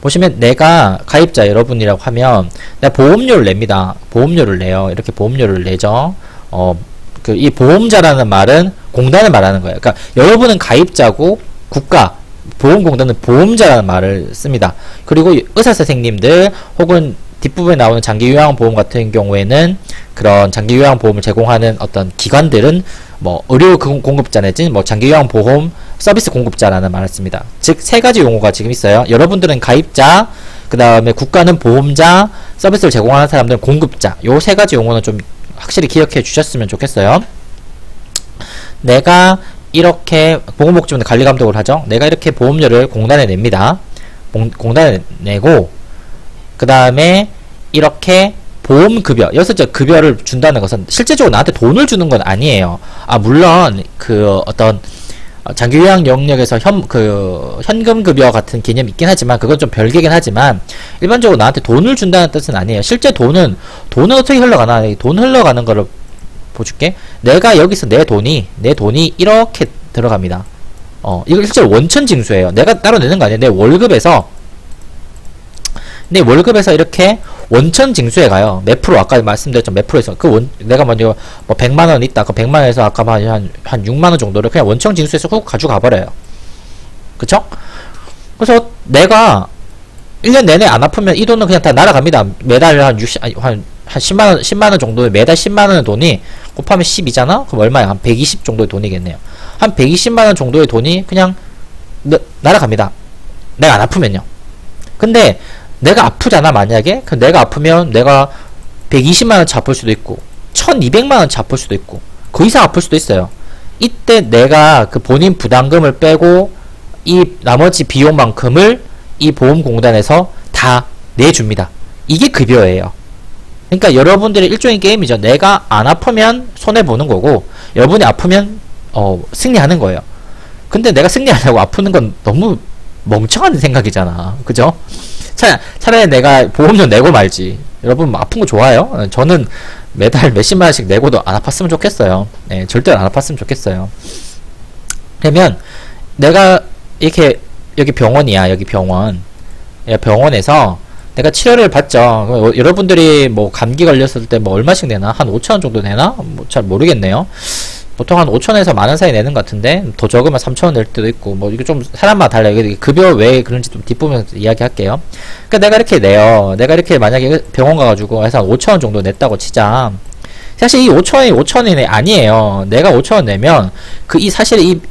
보시면 내가 가입자 여러분이라고 하면 내가 보험료를 냅니다. 보험료를 내요. 이렇게 보험료를 내죠. 이 보험자라는 말은 공단을 말하는 거예요. 그러니까 여러분은 가입자고 보험공단은 보험자라는 말을 씁니다. 그리고 의사 선생님들 혹은 뒷부분에 나오는 장기요양보험 같은 경우에는 그런 장기요양보험을 제공하는 어떤 기관들은 뭐 의료 공급자 내지 뭐 장기요양보험 서비스 공급자라는 말을 씁니다. 즉 세 가지 용어가 지금 있어요. 여러분들은 가입자, 그 다음에 국가는 보험자, 서비스를 제공하는 사람들은 공급자. 요 세 가지 용어는 좀 확실히 기억해 주셨으면 좋겠어요. 내가 이렇게 보건복지부는 관리감독을 하죠. 내가 이렇게 보험료를 공단에 냅니다. 공단에 내고, 그 다음에 이렇게 보험급여, 여기서 급여를 준다는 것은 실제적으로 나한테 돈을 주는 건 아니에요. 물론 어떤 장기요양 영역에서 현금급여 같은 개념이 있긴 하지만 그건 좀 별개긴 하지만 일반적으로 나한테 돈을 준다는 뜻은 아니에요. 실제 돈은 어떻게 흘러가나? 돈 흘러가는 거를 보여줄게. 내가 여기서 내 돈이 이렇게 들어갑니다. 이거 실제로 원천징수예요. 내가 따로 내는 거 아니에요. 내 월급에서 이렇게 원천징수에 가요. 몇 프로, 아까 말씀드렸죠. 몇 프로에서. 내가 먼저 100만원 있다. 그 100만원에서 아까 한 6만원 정도를 그냥 원천징수에서 훅 가져가 버려요. 그쵸? 그래서 내가 1년 내내 안 아프면 이 돈은 그냥 다 날아갑니다. 매달 한 10만원 정도의, 매달 10만원의 돈이 곱하면 10이잖아? 그럼 얼마야? 한 120 정도의 돈이겠네요. 한 120만원 정도의 돈이 그냥 날아갑니다. 내가 안 아프면요. 근데 내가 아프잖아, 만약에. 그럼 내가 아프면 내가 120만원치 아플 수도 있고 1200만원치 아플 수도 있고 그 이상 아플 수도 있어요. 이때 내가 그 본인 부담금을 빼고 이 나머지 비용만큼을 이 보험공단에서 다 내줍니다. 이게 급여예요. 그러니까 여러분들의 일종의 게임이죠. 내가 안 아프면 손해보는 거고 여러분이 아프면 승리하는 거예요. 근데 내가 승리하려고 아프는 건 너무 멍청한 생각이잖아. 그죠? 차라리 내가 보험료 내고 말지. 여러분 뭐 아픈 거 좋아요? 저는 매달 몇십만원씩 내고도 안 아팠으면 좋겠어요. 네, 절대 안 아팠으면 좋겠어요. 그러면 내가 이렇게 여기 병원이야. 여기 병원. 병원에서 내가 치료를 받죠. 여러분들이 뭐 감기 걸렸을 때 뭐 얼마씩 내나? 한 5,000원 정도 내나? 뭐 잘 모르겠네요. 보통 한 5,000원에서 만원 사이 내는 것 같은데 더 적으면 3,000원 낼 때도 있고 뭐 이게 좀 사람마다 달라요. 급여 왜 그런지 좀 뒷부분에서 이야기할게요. 그러니까 내가 이렇게 내요. 내가 이렇게 만약에 병원 가가지고 해서 한 5,000원 정도 냈다고 치자. 사실 이 5,000원이 5,000원이 아니에요. 내가 5,000원 내면 사실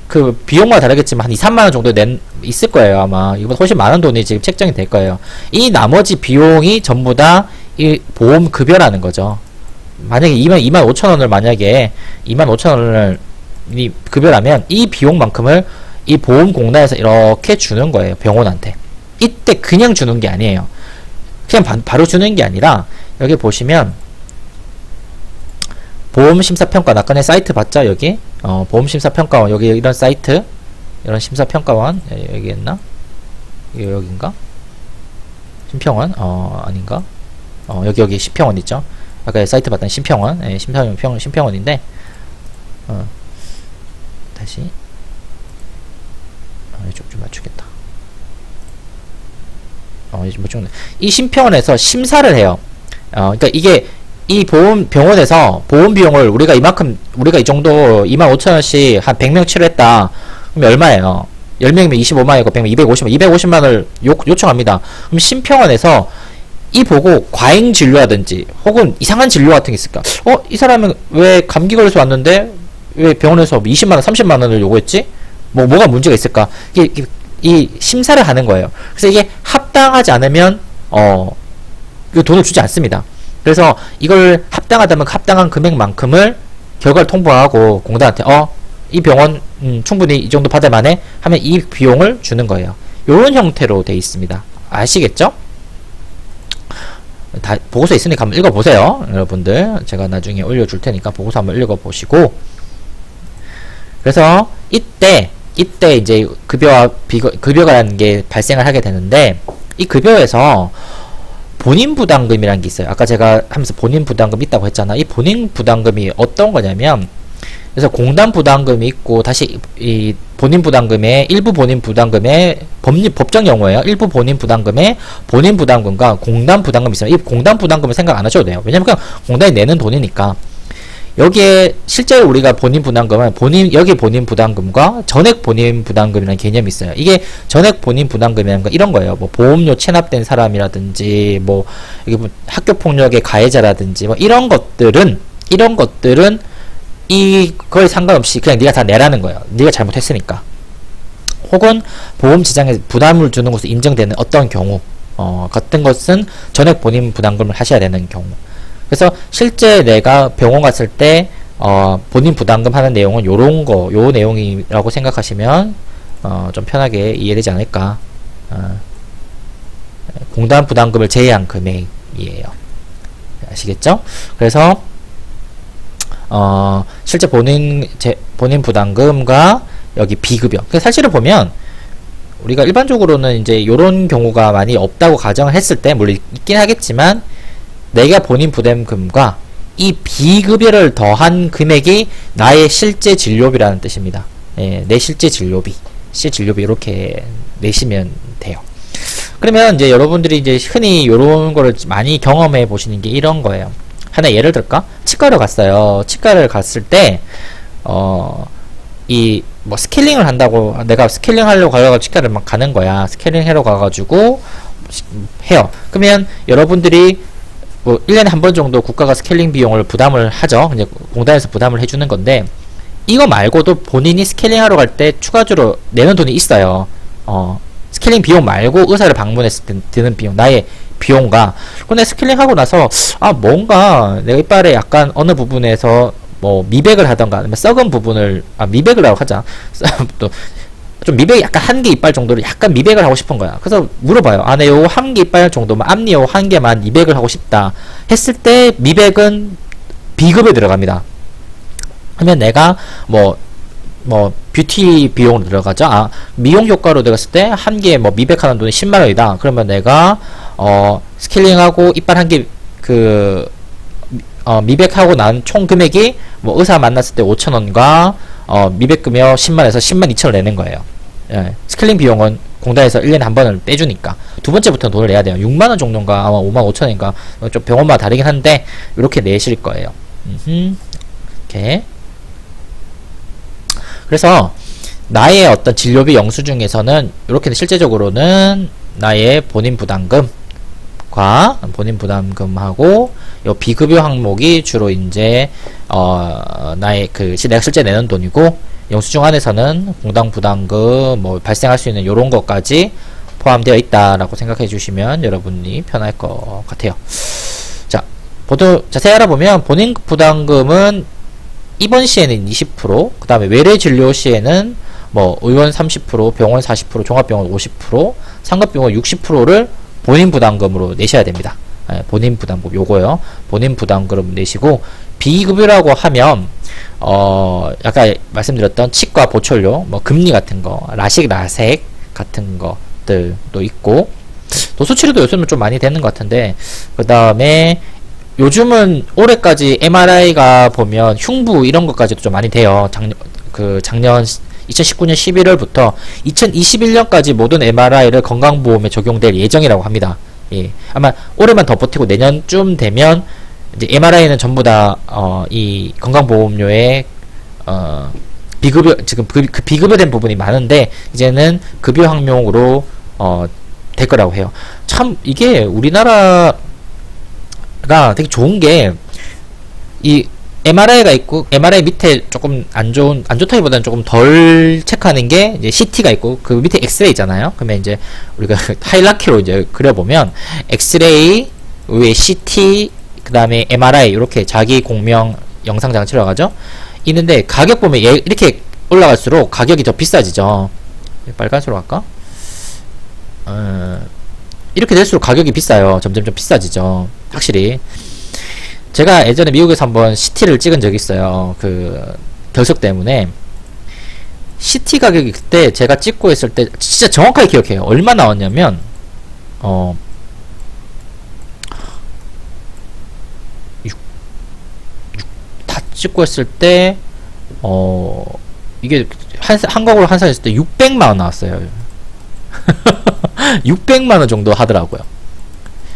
그 비용마다 다르겠지만 한 2, 3만원 정도 있을 거예요. 아마 이거보다 훨씬 많은 돈이 지금 책정이 될 거예요. 이 나머지 비용이 전부 다 이 보험급여라는 거죠. 만약에 25,000원을 만약에 25,000원을 이 급여라면 이 비용만큼을 이 보험공단에서 이렇게 주는 거예요. 병원한테. 이때 그냥 주는 게 아니에요. 그냥 바로 주는 게 아니라 여기 보시면 보험심사평가 아까 내 사이트 봤죠? 여기 보험심사평가원 여기 이런 사이트 이런 심사평가원 여기 있나? 여기인가? 심평원? 아닌가? 여기 심평원 있죠? 아까 사이트 봤던 심평원 심평원인데 다시 이쪽 좀 맞추겠다. 이 심평원에서 심사를 해요. 그러니까 이게 이 병원에서 보험 비용을 우리가 이 정도 25,000원씩 한 100명 치료했다. 그럼 얼마예요? 10명이면 25만원이고 100명 250만원을 요청합니다. 그럼 심평원에서 이 보고 과잉 진료라든지 혹은 이상한 진료 같은 게 있을까? 이 사람은 왜 감기 걸려서 왔는데 왜 병원에서 20만원 30만원을 요구했지? 뭐가 문제가 있을까? 이 심사를 하는 거예요. 그래서 이게 합당하지 않으면 이 돈을 주지 않습니다. 그래서 이걸 합당하다면 합당한 금액만큼을 결과를 통보하고 공단한테 이 병원 충분히 이 정도 받을 만해 하면 이 비용을 주는 거예요. 요런 형태로 돼 있습니다. 아시겠죠? 다 보고서 있으니까 한번 읽어보세요. 여러분들 제가 나중에 올려줄 테니까 보고서 한번 읽어보시고 그래서 이때 이제 급여와 급여라는 게 발생을 하게 되는데 이 급여에서 본인 부담금이라는 게 있어요. 아까 제가 하면서 본인 부담금 있다고 했잖아. 이 본인 부담금이 어떤 거냐면 그래서 공단 부담금이 있고 다시 이 본인 부담금의 일부 본인 부담금의 법정 용어예요. 일부 본인 부담금의 본인 부담금과 공단 부담금이 있어요. 이 공단 부담금을 생각 안 하셔도 돼요. 왜냐면 그냥 공단이 내는 돈이니까. 여기에 실제로 우리가 본인 부담금은 여기 본인 부담금과 전액 본인 부담금이라는 개념이 있어요. 이게 전액 본인 부담금이라는 건 이런 거예요. 뭐 보험료 체납된 사람이라든지 뭐 이게 뭐 학교 폭력의 가해자라든지 뭐 이런 것들은 이거에 상관없이 그냥 네가 다 내라는 거예요. 네가 잘못했으니까. 혹은 보험 지장에 부담을 주는 것으로 인정되는 어떤 경우 같은 것은 전액 본인 부담금을 하셔야 되는 경우. 그래서 실제 내가 병원 갔을 때 본인 부담금 하는 내용은 요 내용이라고 생각하시면 좀 편하게 이해되지 않을까. 공단 부담금을 제외한 금액이에요. 아시겠죠? 그래서 실제 본인 부담금과 여기 비급여. 사실을 보면 우리가 일반적으로는 이제 요런 경우가 많이 없다고 가정을 했을 때 물론 있긴 하겠지만 내가 본인 부담금과 이 비급여를 더한 금액이 나의 실제 진료비라는 뜻입니다. 내 실제 진료비 이렇게 내시면 돼요. 그러면 이제 여러분들이 이제 흔히 요런 거를 많이 경험해 보시는 게 이런 거예요. 하나 예를 들까? 치과를 갔어요. 치과를 갔을 때 이 뭐 스케일링을 한다고 내가 스케일링 하려고 가려고 치과를 막 가는 거야. 스케일링 하러 가가지고 해요. 그러면 여러분들이 뭐 1년에 한 번 정도 국가가 스케일링 비용을 부담을 하죠. 이제 공단에서 부담을 해주는 건데 이거 말고도 본인이 스케일링 하러 갈 때 추가적으로 내는 돈이 있어요. 스케일링 비용 말고 의사를 방문했을 때 드는 비용, 나의 비용과, 근데 스케일링 하고 나서 뭔가 내가 이빨에 약간 어느 부분에서 뭐 미백을 하던가 아니면 썩은 부분을 미백을 하고 하자 또 좀 미백이 약간 한 개 이빨 정도를 약간 미백을 하고 싶은 거야. 그래서 물어봐요. 내 요 한 개 이빨 정도만, 앞니 요 한 개만 미백을 하고 싶다 했을 때 미백은 비급에 들어갑니다. 그러면 내가 뭐 뷰티 비용으로 들어가죠. 미용 효과로 들어갔을 때 한 개 뭐 미백하는 돈이 10만원이다. 그러면 내가 스케일링하고 이빨 한 개 미백하고 난 총 금액이 뭐 의사 만났을 때 5,000원과 미백금여 10만에서 10만 2천을 내는 거예요. 예, 스케일링 비용은 공단에서 1년에 한 번을 떼주니까 두 번째부터는 돈을 내야 돼요. 6만원 정도인가 아마 5만 5천원인가 좀 병원마다 다르긴 한데 이렇게 내실 거예요. 이렇게. 그래서 나의 어떤 진료비 영수증에서는 이렇게 실제적으로는 나의 본인 부담금과 본인 부담금하고 요 비급여 항목이 주로 이제 나의 내가 실제 내는 돈이고, 영수증 안에서는 공당 부담금 뭐 발생할 수 있는 요런 것까지 포함되어 있다라고 생각해 주시면 여러분이 편할 것 같아요. 자, 보통 자세히 알아보면 본인 부담금은 입원 시에는 20%, 그 다음에 외래 진료 시에는 뭐 의원 30%, 병원 40%, 종합병원 50%, 상급병원 60%를 본인 부담금으로 내셔야 됩니다. 본인 부담금 요거요. 본인 부담금 내시고, 비급여라고 하면 아까 말씀드렸던 치과 보철료, 뭐 금리 같은 거, 라식 라섹 같은 것들도 있고, 도수치료도 요즘은 좀 많이 되는 것 같은데, 그 다음에 요즘은 올해까지 MRI가 보면 흉부 이런 것까지도 좀 많이 돼요. 작년 2019년 11월부터 2021년까지 모든 MRI를 건강보험에 적용될 예정이라고 합니다. 예. 아마 올해만 더 버티고 내년쯤 되면 이제 MRI는 전부 다 이 건강보험료에 비급여, 지금 그 비급여된 부분이 많은데 이제는 급여 항목으로 될 거라고 해요. 참 이게 우리나라가 되게 좋은 게, 이 MRI가 있고, MRI 밑에 조금 안 좋다기보다는 조금 덜 체크하는 게 이제 CT가 있고, 그 밑에 엑스레이 있잖아요. 그러면 이제 우리가 하이라키로 이제 그려보면 엑스레이 위에 CT, 그 다음에 MRI 이렇게 자기 공명 영상 장치라고 하죠. 있는데 가격 보면 이렇게 올라갈수록 가격이 더 비싸지죠. 빨간색으로 할까? 이렇게 될수록 가격이 비싸요. 점점 비싸지죠. 확실히. 제가 예전에 미국에서 한번 CT를 찍은 적이 있어요. 그 결석 때문에. CT 가격이 그때 제가 찍고 있을 때 진짜 정확하게 기억해요. 얼마 나왔냐면 다 찍고 있을 때 이게 한국으로 환산했을 때 600만원 나왔어요. 600만원 정도 하더라고요.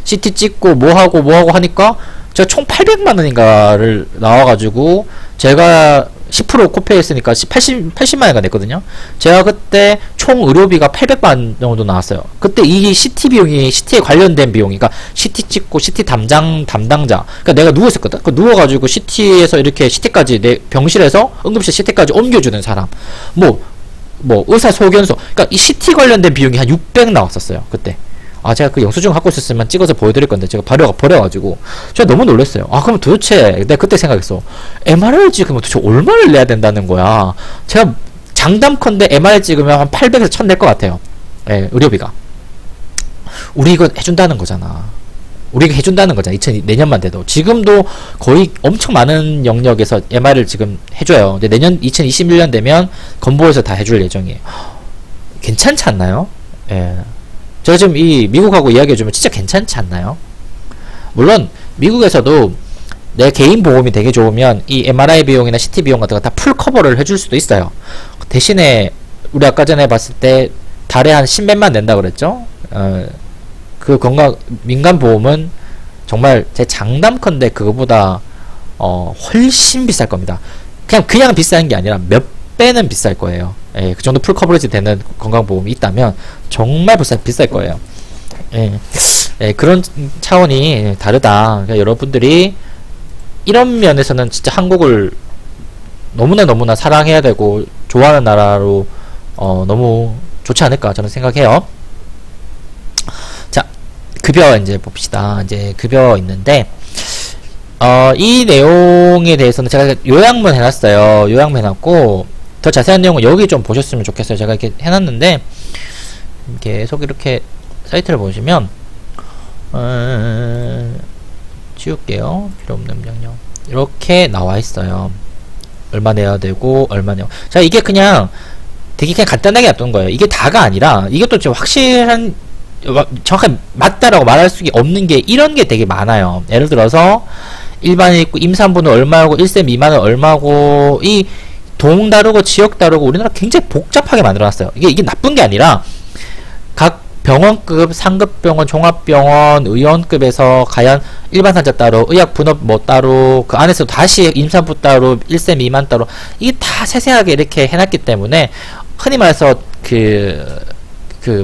CT 찍고 뭐하고 하니까 제가 총 800만원인가를 나와가지고 제가 10% 코페이 했으니까 80만원가 냈거든요. 제가 그때 총 의료비가 800만 정도 나왔어요. 그때 이 CT 비용이, CT에 관련된 비용이, 그러니까 CT 찍고 CT 담당자, 그러니까 내가 누워있었거든. 그 누워가지고 CT에서 이렇게 CT까지 내 병실에서 응급실 CT까지 옮겨주는 사람, 뭐 의사 소견서, 그러니까 이 CT 관련된 비용이 한 600 나왔었어요 그때. 제가 그 영수증 갖고 있었으면 찍어서 보여드릴 건데 제가 버려가지고 제가 너무 놀랐어요. 그럼 도대체 내가 그때 생각했어. MRI 찍으면 도대체 얼마를 내야 된다는 거야. 제가 장담컨대 MRI 찍으면 한 800에서 1000 낼 것 같아요. 예, 의료비가. 우리 이거 해준다는 거잖아. 우리가 해준다는 거잖아. 내년만 돼도. 지금도 거의 엄청 많은 영역에서 MRI를 지금 해줘요. 근데 내년 2021년 되면 건보에서 다 해줄 예정이에요. 괜찮지 않나요? 예. 제가 지금 이 미국하고 이야기해주면 진짜 괜찮지 않나요? 물론 미국에서도 내 개인 보험이 되게 좋으면 이 MRI 비용이나 CT 비용 같은 거 다 풀 커버를 해줄 수도 있어요. 대신에 우리 아까 전에 봤을 때 달에 한 10몇만 낸다 그랬죠? 그 민간 보험은 정말 제 장담컨대 그거보다 훨씬 비쌀 겁니다. 그냥 비싼 게 아니라 몇 배는 비쌀 거예요. 예, 그 정도 풀 커버리지 되는 건강보험이 있다면 정말 비쌀 거예요. 예, 그런 차원이 다르다. 그러니까 여러분들이 이런 면에서는 진짜 한국을 너무나 사랑해야 되고 좋아하는 나라로 너무 좋지 않을까 저는 생각해요. 급여 이제 봅시다. 이제 급여 있는데, 이 내용에 대해서는 제가 요약만 해놨어요. 요약만 해놨고, 더 자세한 내용은 여기 좀 보셨으면 좋겠어요. 제가 이렇게 해놨는데, 계속 이렇게 사이트를 보시면, 지울게요. 필요 없는 명령. 이렇게 나와 있어요. 얼마 내야 되고, 얼마 내야. 자, 이게 그냥 되게 그냥 간단하게 놨던 거예요. 이게 다가 아니라, 이것도 지금 확실한, 정확하게 맞다라고 말할 수 없는 게 이런 게 되게 많아요. 예를 들어서 일반인 있고 임산부는 얼마고 1세 미만은 얼마고 이 동 다르고 지역 다르고 우리나라 굉장히 복잡하게 만들어놨어요. 이게 나쁜 게 아니라 각 병원급, 상급병원, 종합병원, 의원급에서 과연 일반 환자 따로, 의학 분업 뭐 따로, 그 안에서 다시 임산부 따로, 1세 미만 따로 이게 다 세세하게 이렇게 해놨기 때문에 흔히 말해서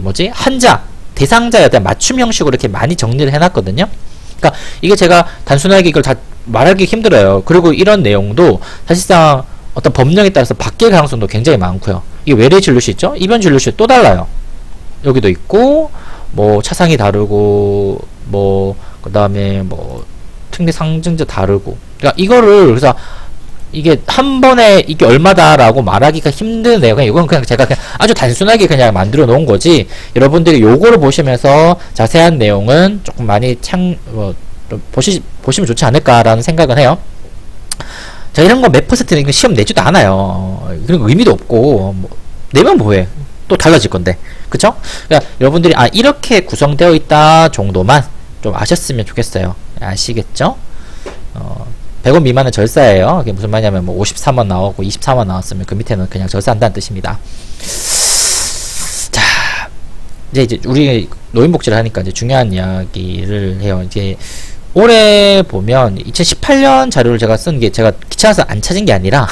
뭐지? 환자 대상자에 대한 맞춤 형식으로 이렇게 많이 정리를 해놨거든요. 그러니까 이게 제가 단순하게 이걸 다 말하기 힘들어요. 그리고 이런 내용도 사실상 어떤 법령에 따라서 바뀔 가능성도 굉장히 많고요. 이게 외래 진료시 있죠? 입원 진료시 또 달라요. 여기도 있고 뭐 차상이 다르고 뭐 그다음에 뭐 특례 상증제 다르고. 그러니까 이거를 그래서 이게 한 번에 이게 얼마다라고 말하기가 힘드네요. 이건 그냥 제가 그냥 아주 단순하게 그냥 만들어 놓은 거지. 여러분들이 요거를 보시면서 자세한 내용은 조금 많이 보시면 좋지 않을까라는 생각은 해요. 자, 이런 거 몇 퍼센트는 이거 시험 내지도 않아요. 그리고 의미도 없고, 뭐, 내면 뭐해? 또 달라질 건데. 그쵸? 그러니까 여러분들이, 이렇게 구성되어 있다 정도만 좀 아셨으면 좋겠어요. 아시겠죠? 100원 미만은 절사예요. 그게 무슨 말이냐면, 뭐, 53원 나오고 24원 나왔으면 그 밑에는 그냥 절사한다는 뜻입니다. 자, 이제 우리 노인복지를 하니까 이제 중요한 이야기를 해요. 이제, 올해 보면 2018년 자료를 제가 쓴 게 제가 귀찮아서 안 찾은 게 아니라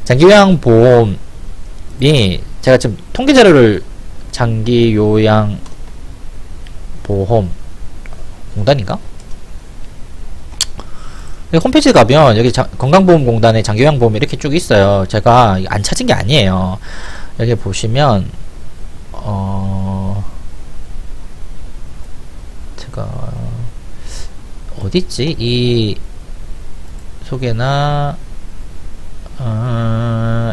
장기요양보험이 제가 지금 통계 자료를 장기요양보험 공단인가? 홈페이지에 가면 여기 건강보험공단의 장기요양보험이 이렇게 쭉 있어요. 제가 안 찾은 게 아니에요. 여기 보시면 제가 어딨지? 이 소개나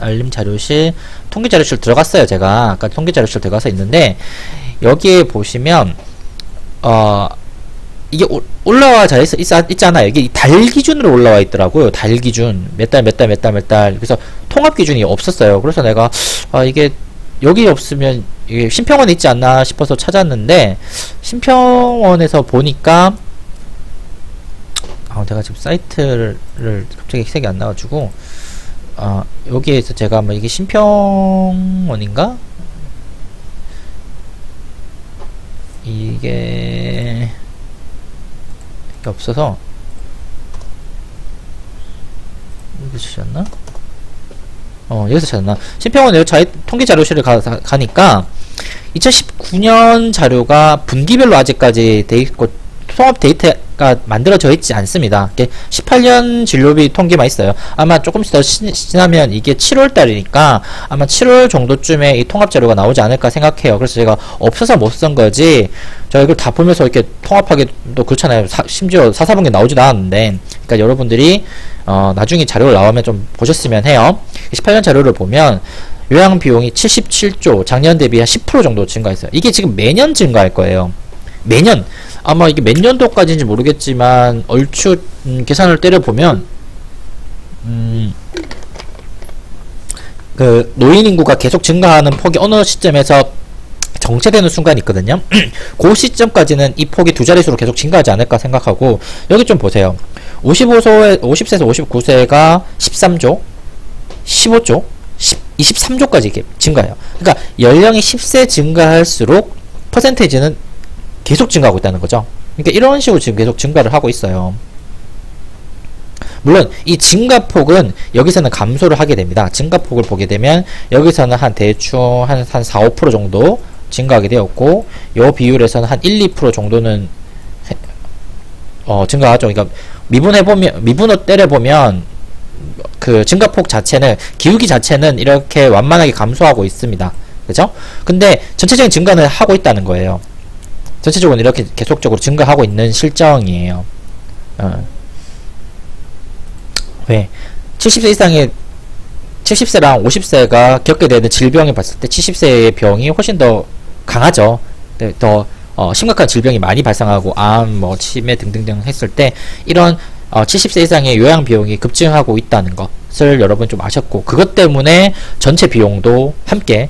알림 자료실 통계 자료실 들어갔어요. 제가 아까 통계 자료실 들어가서 있는데 여기에 보시면 이게 올라와 잘 있잖아요. 이게 달 기준으로 올라와 있더라고요. 달 기준 몇 달 그래서 통합 기준이 없었어요. 그래서 내가 이게 여기 없으면 이게 심평원에 있지 않나 싶어서 찾았는데 심평원에서 보니까 제가 지금 사이트를 갑자기 색이 안 나가지고 여기에서 제가 뭐 이게 심평원인가? 이게 없어서 여기 주셨나? 여기서 찾았나? 심평원 여기 통계 자료실을 가니까 2019년 자료가 분기별로 아직까지 돼 있고 통합 데이터가 만들어져 있지 않습니다. 18년 진료비 통계만 있어요. 아마 조금씩 더 지나면 이게 7월달이니까 아마 7월 정도쯤에 이 통합 자료가 나오지 않을까 생각해요. 그래서 제가 없어서 못 쓴 거지. 저 이걸 다 보면서 이렇게 통합하기도 그렇잖아요. 심지어 사사분기 나오지도 않았는데. 그러니까 여러분들이 나중에 자료가 나오면 좀 보셨으면 해요. 18년 자료를 보면 요양 비용이 77조, 작년 대비 한 10% 정도 증가했어요. 이게 지금 매년 증가할 거예요. 매년. 아마 이게 몇 년도까지인지 모르겠지만 얼추 계산을 때려보면 그 노인 인구가 계속 증가하는 폭이 어느 시점에서 정체되는 순간이 있거든요. 그 시점까지는 이 폭이 두 자릿수로 계속 증가하지 않을까 생각하고 여기 좀 보세요. 50세에서 59세가 13조, 15조, 23조까지 이렇게 증가해요. 그러니까 연령이 10세 증가할수록 퍼센테이지는 계속 증가하고 있다는 거죠. 그러니까 이런 식으로 지금 계속 증가를 하고 있어요. 물론 이 증가폭은 여기서는 감소를 하게 됩니다. 증가폭을 보게 되면 여기서는 한 대충 한 4, 5% 정도 증가하게 되었고 요 비율에서는 한 1, 2% 정도는 증가하죠. 그러니까 미분을 때려보면 그 증가폭 자체는 기울기 자체는 이렇게 완만하게 감소하고 있습니다. 그죠? 근데 전체적인 증가는 하고 있다는 거예요. 전체적으로 이렇게 계속적으로 증가하고 있는 실정이에요. 왜? 70세 이상의 70세랑 50세가 겪게 되는 질병을 봤을 때 70세의 병이 훨씬 더 강하죠. 더 심각한 질병이 많이 발생하고 암, 뭐 치매 등등등 했을 때 이런 70세 이상의 요양 비용이 급증하고 있다는 것을 여러분 좀 아셨고, 그것 때문에 전체 비용도 함께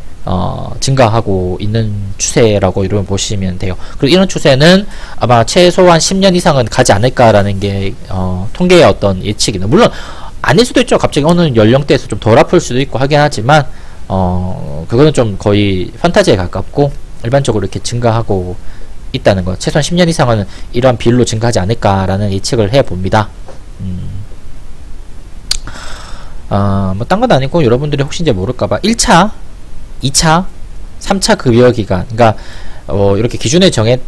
증가하고 있는 추세라고 여러분 보시면 돼요. 그리고 이런 추세는 아마 최소한 10년 이상은 가지 않을까라는 게 통계의 어떤 예측입니다. 물론 아닐 수도 있죠. 갑자기 어느 연령대에서 좀 덜 아플 수도 있고 하긴 하지만 그거는 좀 거의 판타지에 가깝고 일반적으로 이렇게 증가하고 있다는 것, 최소한 10년 이상은 이러한 비율로 증가하지 않을까라는 예측을 해봅니다. 뭐 딴 건 아니고 여러분들이 혹시 이제 모를까봐 1차, 2차, 3차 급여기간, 그러니까 이렇게 기준에 정해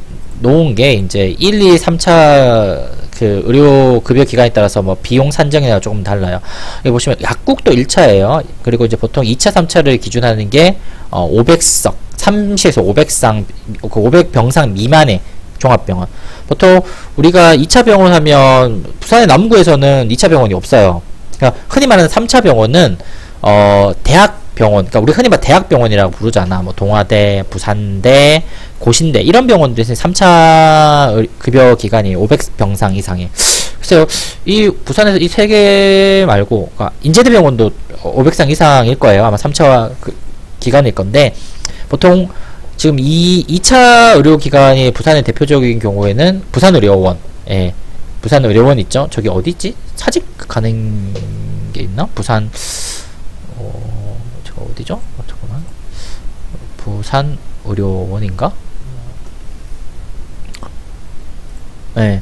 놓은 게 이제 1, 2, 3차 그 의료 급여 기간에 따라서 뭐 비용 산정이나 조금 달라요. 여기 보시면 약국도 1차예요. 그리고 이제 보통 2차, 3차를 기준하는 게 500석, 30에서 500상, 그 500병상 미만의 종합병원. 보통 우리가 2차 병원 하면 부산의 남구에서는 2차 병원이 없어요. 그러니까 흔히 말하는 3차 병원은 대학병원, 그러니까 우리 흔히 말 대학병원이라고 부르잖아. 뭐 동아대, 부산대, 고신대 이런 병원들에서 3차 급여 기간이 500병상 이상의. 글쎄요, 이 부산에서 이 세 개 말고, 그러니까 인제대병원도 500상 이상일 거예요. 아마 3차 기간일 건데, 보통 지금 2차 의료기관이 부산의 대표적인 경우에는 부산의료원, 예, 부산의료원 있죠? 저기 어디 있지? 사직 가는 게 있나? 부산, 저거 어디죠? 잠깐만. 부산의료원인가? 예,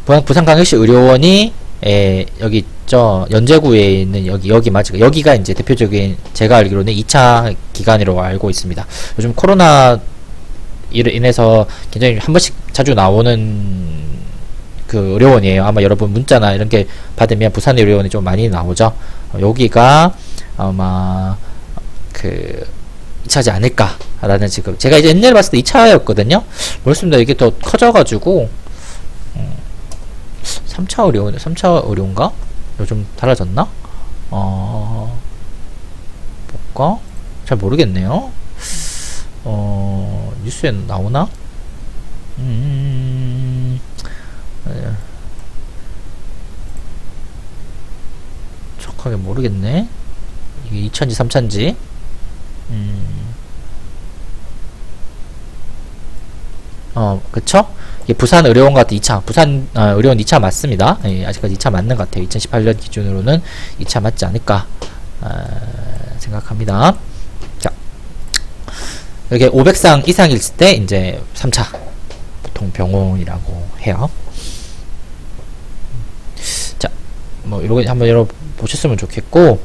부산광역시 의료원이, 여기 있죠? 연제구에 있는 여기 맞죠? 여기가 이제 대표적인, 제가 알기로는 2차 기관으로 알고 있습니다. 요즘 코로나 이로 인해서 굉장히 한 번씩 자주 나오는 그 의료원이에요. 아마 여러분 문자나 이런 게 받으면 부산 의료원이 좀 많이 나오죠. 여기가 아마 그 2차지 않을까라는, 지금 제가 이제 옛날에 봤을 때 2차였거든요. 모르겠습니다. 이게 더 커져가지고 3차 의료인가? 요즘 달라졌나? 볼까? 잘 모르겠네요. 뉴스에 나오나? 정확하게 모르겠네. 이게 2차인지 3차인지. 그쵸? 이게 부산 의료원 같은 2차, 부산 의료원 2차 맞습니다. 예, 아직까지 2차 맞는 것 같아요. 2018년 기준으로는 2차 맞지 않을까 생각합니다. 자, 이렇게 500상 이상일 때 이제 3차 보통 병원이라고 해요. 자, 뭐 이런 거 한번 여러보셨으면 좋겠고,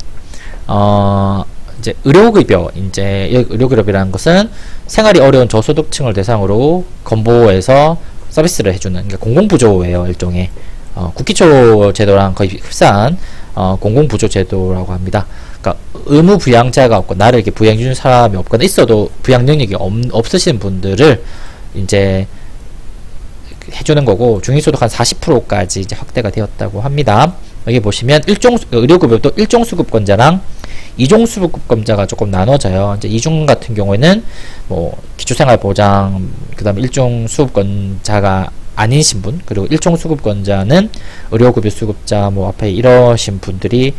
이제 의료급여, 이제 의료급여라는 것은 생활이 어려운 저소득층을 대상으로 건보에서 서비스를 해주는, 그러니까 공공부조예요. 일종의 국기초 제도랑 거의 흡사한 공공부조 제도라고 합니다. 그러니까 의무부양자가 없고 나를 이렇게 부양해주는 사람이 없거나 있어도 부양 능력이 없으신 분들을 이제 해주는 거고, 중위소득 한 40%까지 이제 확대가 되었다고 합니다. 여기 보시면 의료급여도 1종 수급권자랑 2종 수급권자가 조금 나눠져요. 이제 2종 같은 경우에는 뭐 기초생활보장, 그 다음에 1종 수급권자가 아니신 분, 그리고 1종 수급권자는 의료급여 수급자, 뭐 앞에 이러신 분들이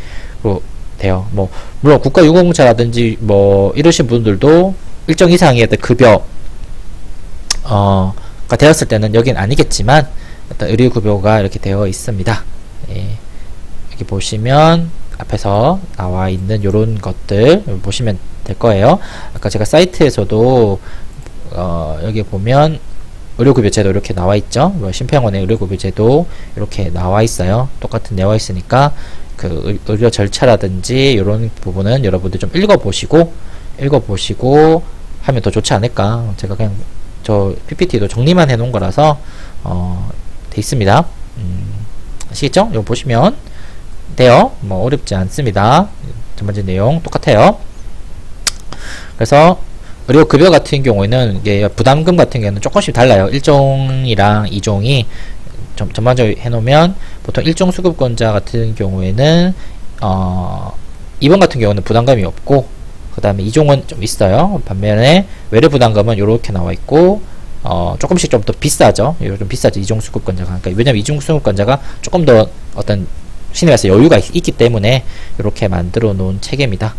돼요. 뭐 물론 국가유공자라든지 뭐 이러신 분들도 일정 이상의 급여 가 되었을 때는 여긴 아니겠지만 일단 의료급여가 이렇게 되어 있습니다. 예. 여기 보시면 앞에서 나와 있는 요런 것들 보시면 될 거예요. 아까 제가 사이트에서도 여기 보면 의료급여 제도 이렇게 나와 있죠. 뭐 심평원의 의료급여 제도 이렇게 나와 있어요. 똑같은 나와 있으니까 그 의료 절차라든지 이런 부분은 여러분들 좀 읽어보시고 하면 더 좋지 않을까. 제가 그냥 저 PPT도 정리만 해놓은 거라서 돼 있습니다. 아시겠죠? 이거 보시면 돼요. 뭐 어렵지 않습니다. 전반적인 내용 똑같아요. 그래서 의료급여 같은 경우에는 이게 부담금 같은 경우는 조금씩 달라요. 1종이랑 2종이 전반적으로 해놓으면 보통 1종 수급권자 같은 경우에는 2번 같은 경우는 부담금이 없고 그 다음에 2종은 좀 있어요. 반면에 외래 부담금은 이렇게 나와 있고 조금씩 좀 더 비싸죠. 좀 비싸죠. 2종 수급권자가. 그러니까 왜냐면 2종 수급권자가 조금 더 어떤 신의 말씀 여유가 있기 때문에 이렇게 만들어 놓은 체계입니다.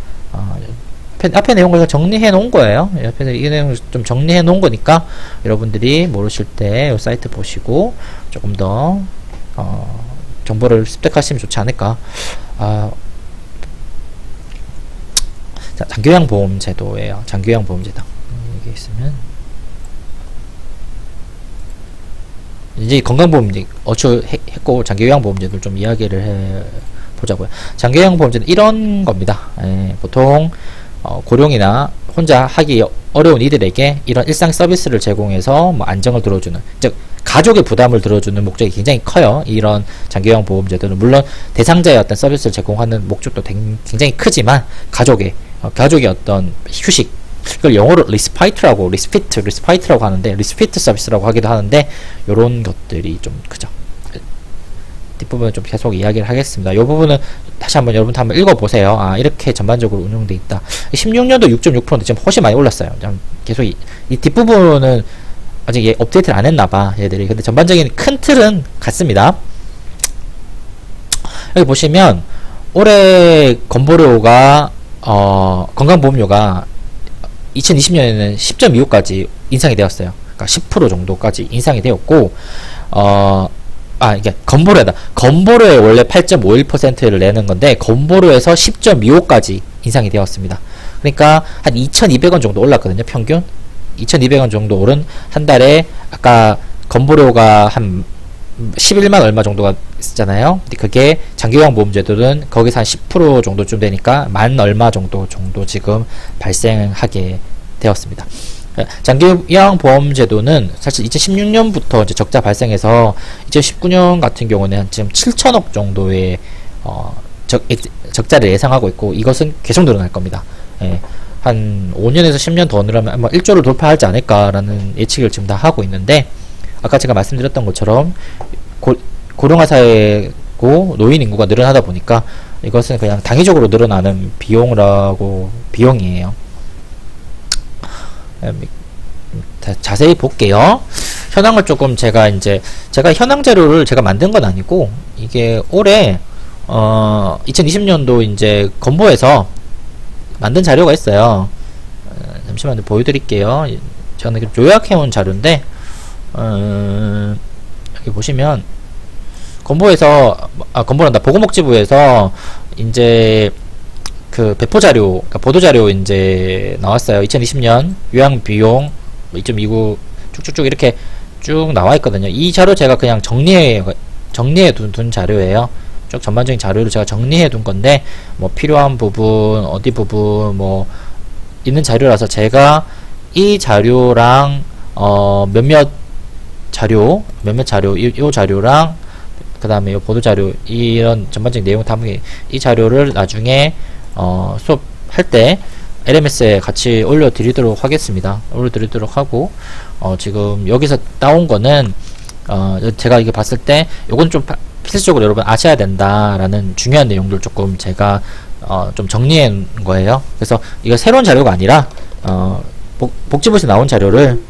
앞에 내용을 정리해 놓은 거예요. 옆에서 이 내용을 좀 정리해 놓은 거니까 여러분들이 모르실 때 이 사이트 보시고 조금 더 정보를 습득하시면 좋지 않을까. 자, 장기요양보험제도예요. 장기요양보험제도. 이게 있으면 이제 건강보험 이제 어추했고 장기요양보험제도를 좀 이야기를 해보자고요. 장기요양보험제는 이런 겁니다. 보통 고령이나 혼자 하기 어려운 이들에게 이런 일상 서비스를 제공해서 뭐 안정을 들어주는, 즉 가족의 부담을 들어주는 목적이 굉장히 커요. 이런 장기요양보험제도는 물론 대상자의 어떤 서비스를 제공하는 목적도 굉장히 크지만 가족의 어떤 휴식, 그걸 영어로 리스파이트라고 하는데 리스피트 서비스라고 하기도 하는데 요런 것들이 좀 크죠. 뒷부분은 좀 계속 이야기를 하겠습니다. 이 부분은 다시 한번 여러분들 한번 읽어보세요. 이렇게 전반적으로 운영돼 있다. 16년도 6.6%인데 지금 훨씬 많이 올랐어요. 계속 이 뒷부분은 아직 업데이트를 안 했나봐 얘들이. 근데 전반적인 큰 틀은 같습니다. 여기 보시면 올해 건보료가 건강보험료가 2020년에는 10.25까지 인상이 되었어요. 그러니까 10% 정도까지 인상이 되었고 이게 건보료다. 건보료에 원래 8.51%를 내는 건데 건보료에서 10.25까지 인상이 되었습니다. 그러니까 한 2,200원 정도 올랐거든요. 평균 2,200원 정도 오른 한 달에 아까 건보료가 한 11만 얼마 정도가 있잖아요. 그게 장기요양보험제도는 거기서 한 10% 정도쯤 되니까 만 얼마 정도 지금 발생하게 되었습니다. 장기요양보험제도는 사실 2016년부터 이제 적자 발생해서 2019년 같은 경우는 지금 7천억 정도의 적자를 예상하고 있고 이것은 계속 늘어날 겁니다. 한 5년에서 10년 더 늘어나면 아마 1조를 돌파하지 않을까라는 예측을 지금 다 하고 있는데 아까 제가 말씀드렸던 것처럼 고령화 사회고 노인 인구가 늘어나다 보니까 이것은 그냥 단기적으로 늘어나는 비용이에요. 자세히 볼게요. 현황을 조금 제가 현황 자료를 제가 만든 건 아니고 이게 올해 2020년도 이제 건보에서 만든 자료가 있어요. 잠시만요. 보여드릴게요. 저는 요약해온 자료인데 여기 보시면 보건복지부에서 이제 그 배포 자료, 그러니까 보도 자료 이제 나왔어요. 2020년 요양 비용 2.29 쭉쭉쭉 이렇게 쭉 나와 있거든요. 이 자료 제가 그냥 정리해 둔 자료예요. 쭉 전반적인 자료를 제가 정리해 둔 건데 뭐 필요한 부분, 어디 부분 뭐 있는 자료라서 제가 이 자료랑 몇몇 자료 이 자료랑 그 다음에 이 보도 자료 이런 전반적인 내용 담은 이 자료를 나중에 수업할 때 LMS에 같이 올려드리도록 하겠습니다. 올려드리도록 하고 지금 여기서 따온 거는 제가 이게 봤을 때 요건 좀 필수적으로 여러분 아셔야 된다라는 중요한 내용들 조금 제가 좀 정리해 놓은 거예요. 그래서 이거 새로운 자료가 아니라 복지부에서 나온 자료를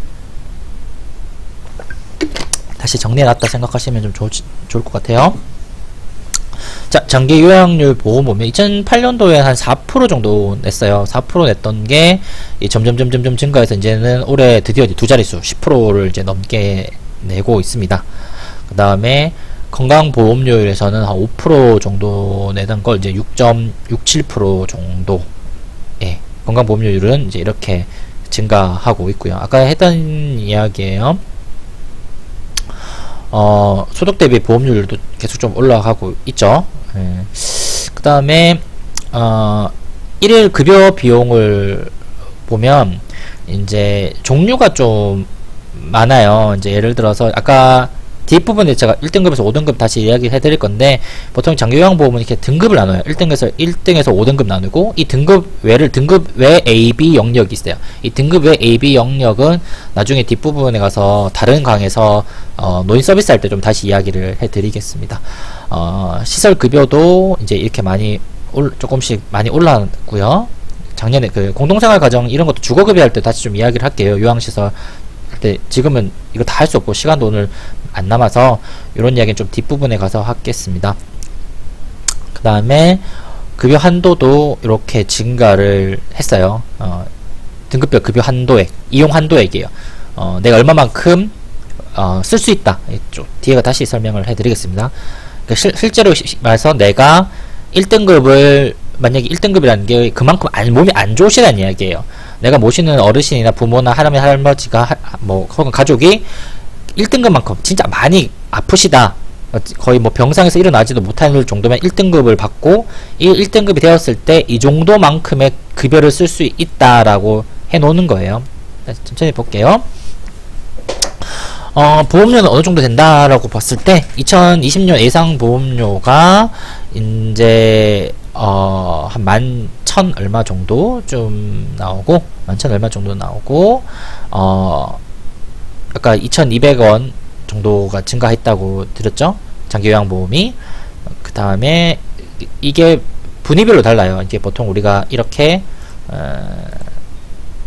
다시 정리해놨다 생각하시면 좀 좋을 것 같아요. 자, 장기 요양률 보험 보면 2008년도에 한 4% 정도 냈어요. 4% 냈던 게 점점 증가해서 이제는 올해 드디어 두 자릿수 10%를 이제 넘게 내고 있습니다. 그 다음에 건강보험료에서는 한 5% 정도 내던 걸 이제 6.67% 정도, 건강보험료율은 이제 이렇게 증가하고 있고요. 아까 했던 이야기예요. 소득 대비 보험료율도 계속 좀 올라가고 있죠. 그 다음에 일일 급여 비용을 보면 이제 종류가 좀 많아요. 이제 예를 들어서 아까 뒷부분에 제가 1등급에서 5등급 다시 이야기 해드릴 건데, 보통 장기요양보험은 이렇게 등급을 나눠요. 1등에서 5등급 나누고, 이 등급 외 AB 영역이 있어요. 이 등급 외 AB 영역은 나중에 뒷부분에 가서 다른 강에서 노인 서비스 할 때 좀 다시 이야기를 해드리겠습니다. 시설급여도 이제 이렇게 조금씩 많이 올라왔고요. 작년에 그 공동생활 가정 이런 것도 주거급여 할 때 다시 좀 이야기를 할게요. 요양시설 할 때. 지금은 이거 다 할 수 없고 시간도 오늘 안 남아서 이런 이야기는 좀 뒷부분에 가서 하겠습니다. 그 다음에 급여 한도도 이렇게 증가를 했어요. 등급별 급여 한도액, 이용 한도액이에요. 내가 얼마만큼 쓸 수 있다. 뒤에 다시 설명을 해드리겠습니다. 그러니까 실제로 말해서 내가 1등급을 만약에 1등급이라는 게 그만큼 몸이 안 좋으시다는 이야기예요. 내가 모시는 어르신이나 부모나 할아버지, 할머니가 혹은 가족이 1등급만큼 진짜 많이 아프시다. 거의 병상에서 일어나지도 못할 정도면 1등급을 받고, 이 1등급이 되었을 때 이 정도만큼의 급여를 쓸 수 있다라고 해 놓는 거예요. 천천히 볼게요. 보험료는 어느 정도 된다라고 봤을 때 2020년 예상 보험료가 이제 한 11,000 얼마 정도 좀 나오고, 11,000 얼마 정도 나오고, 아까 2,200원 정도가 증가했다고 드렸죠? 장기요양보험이. 그 다음에 이게 분위별로 달라요. 이게 보통 우리가 이렇게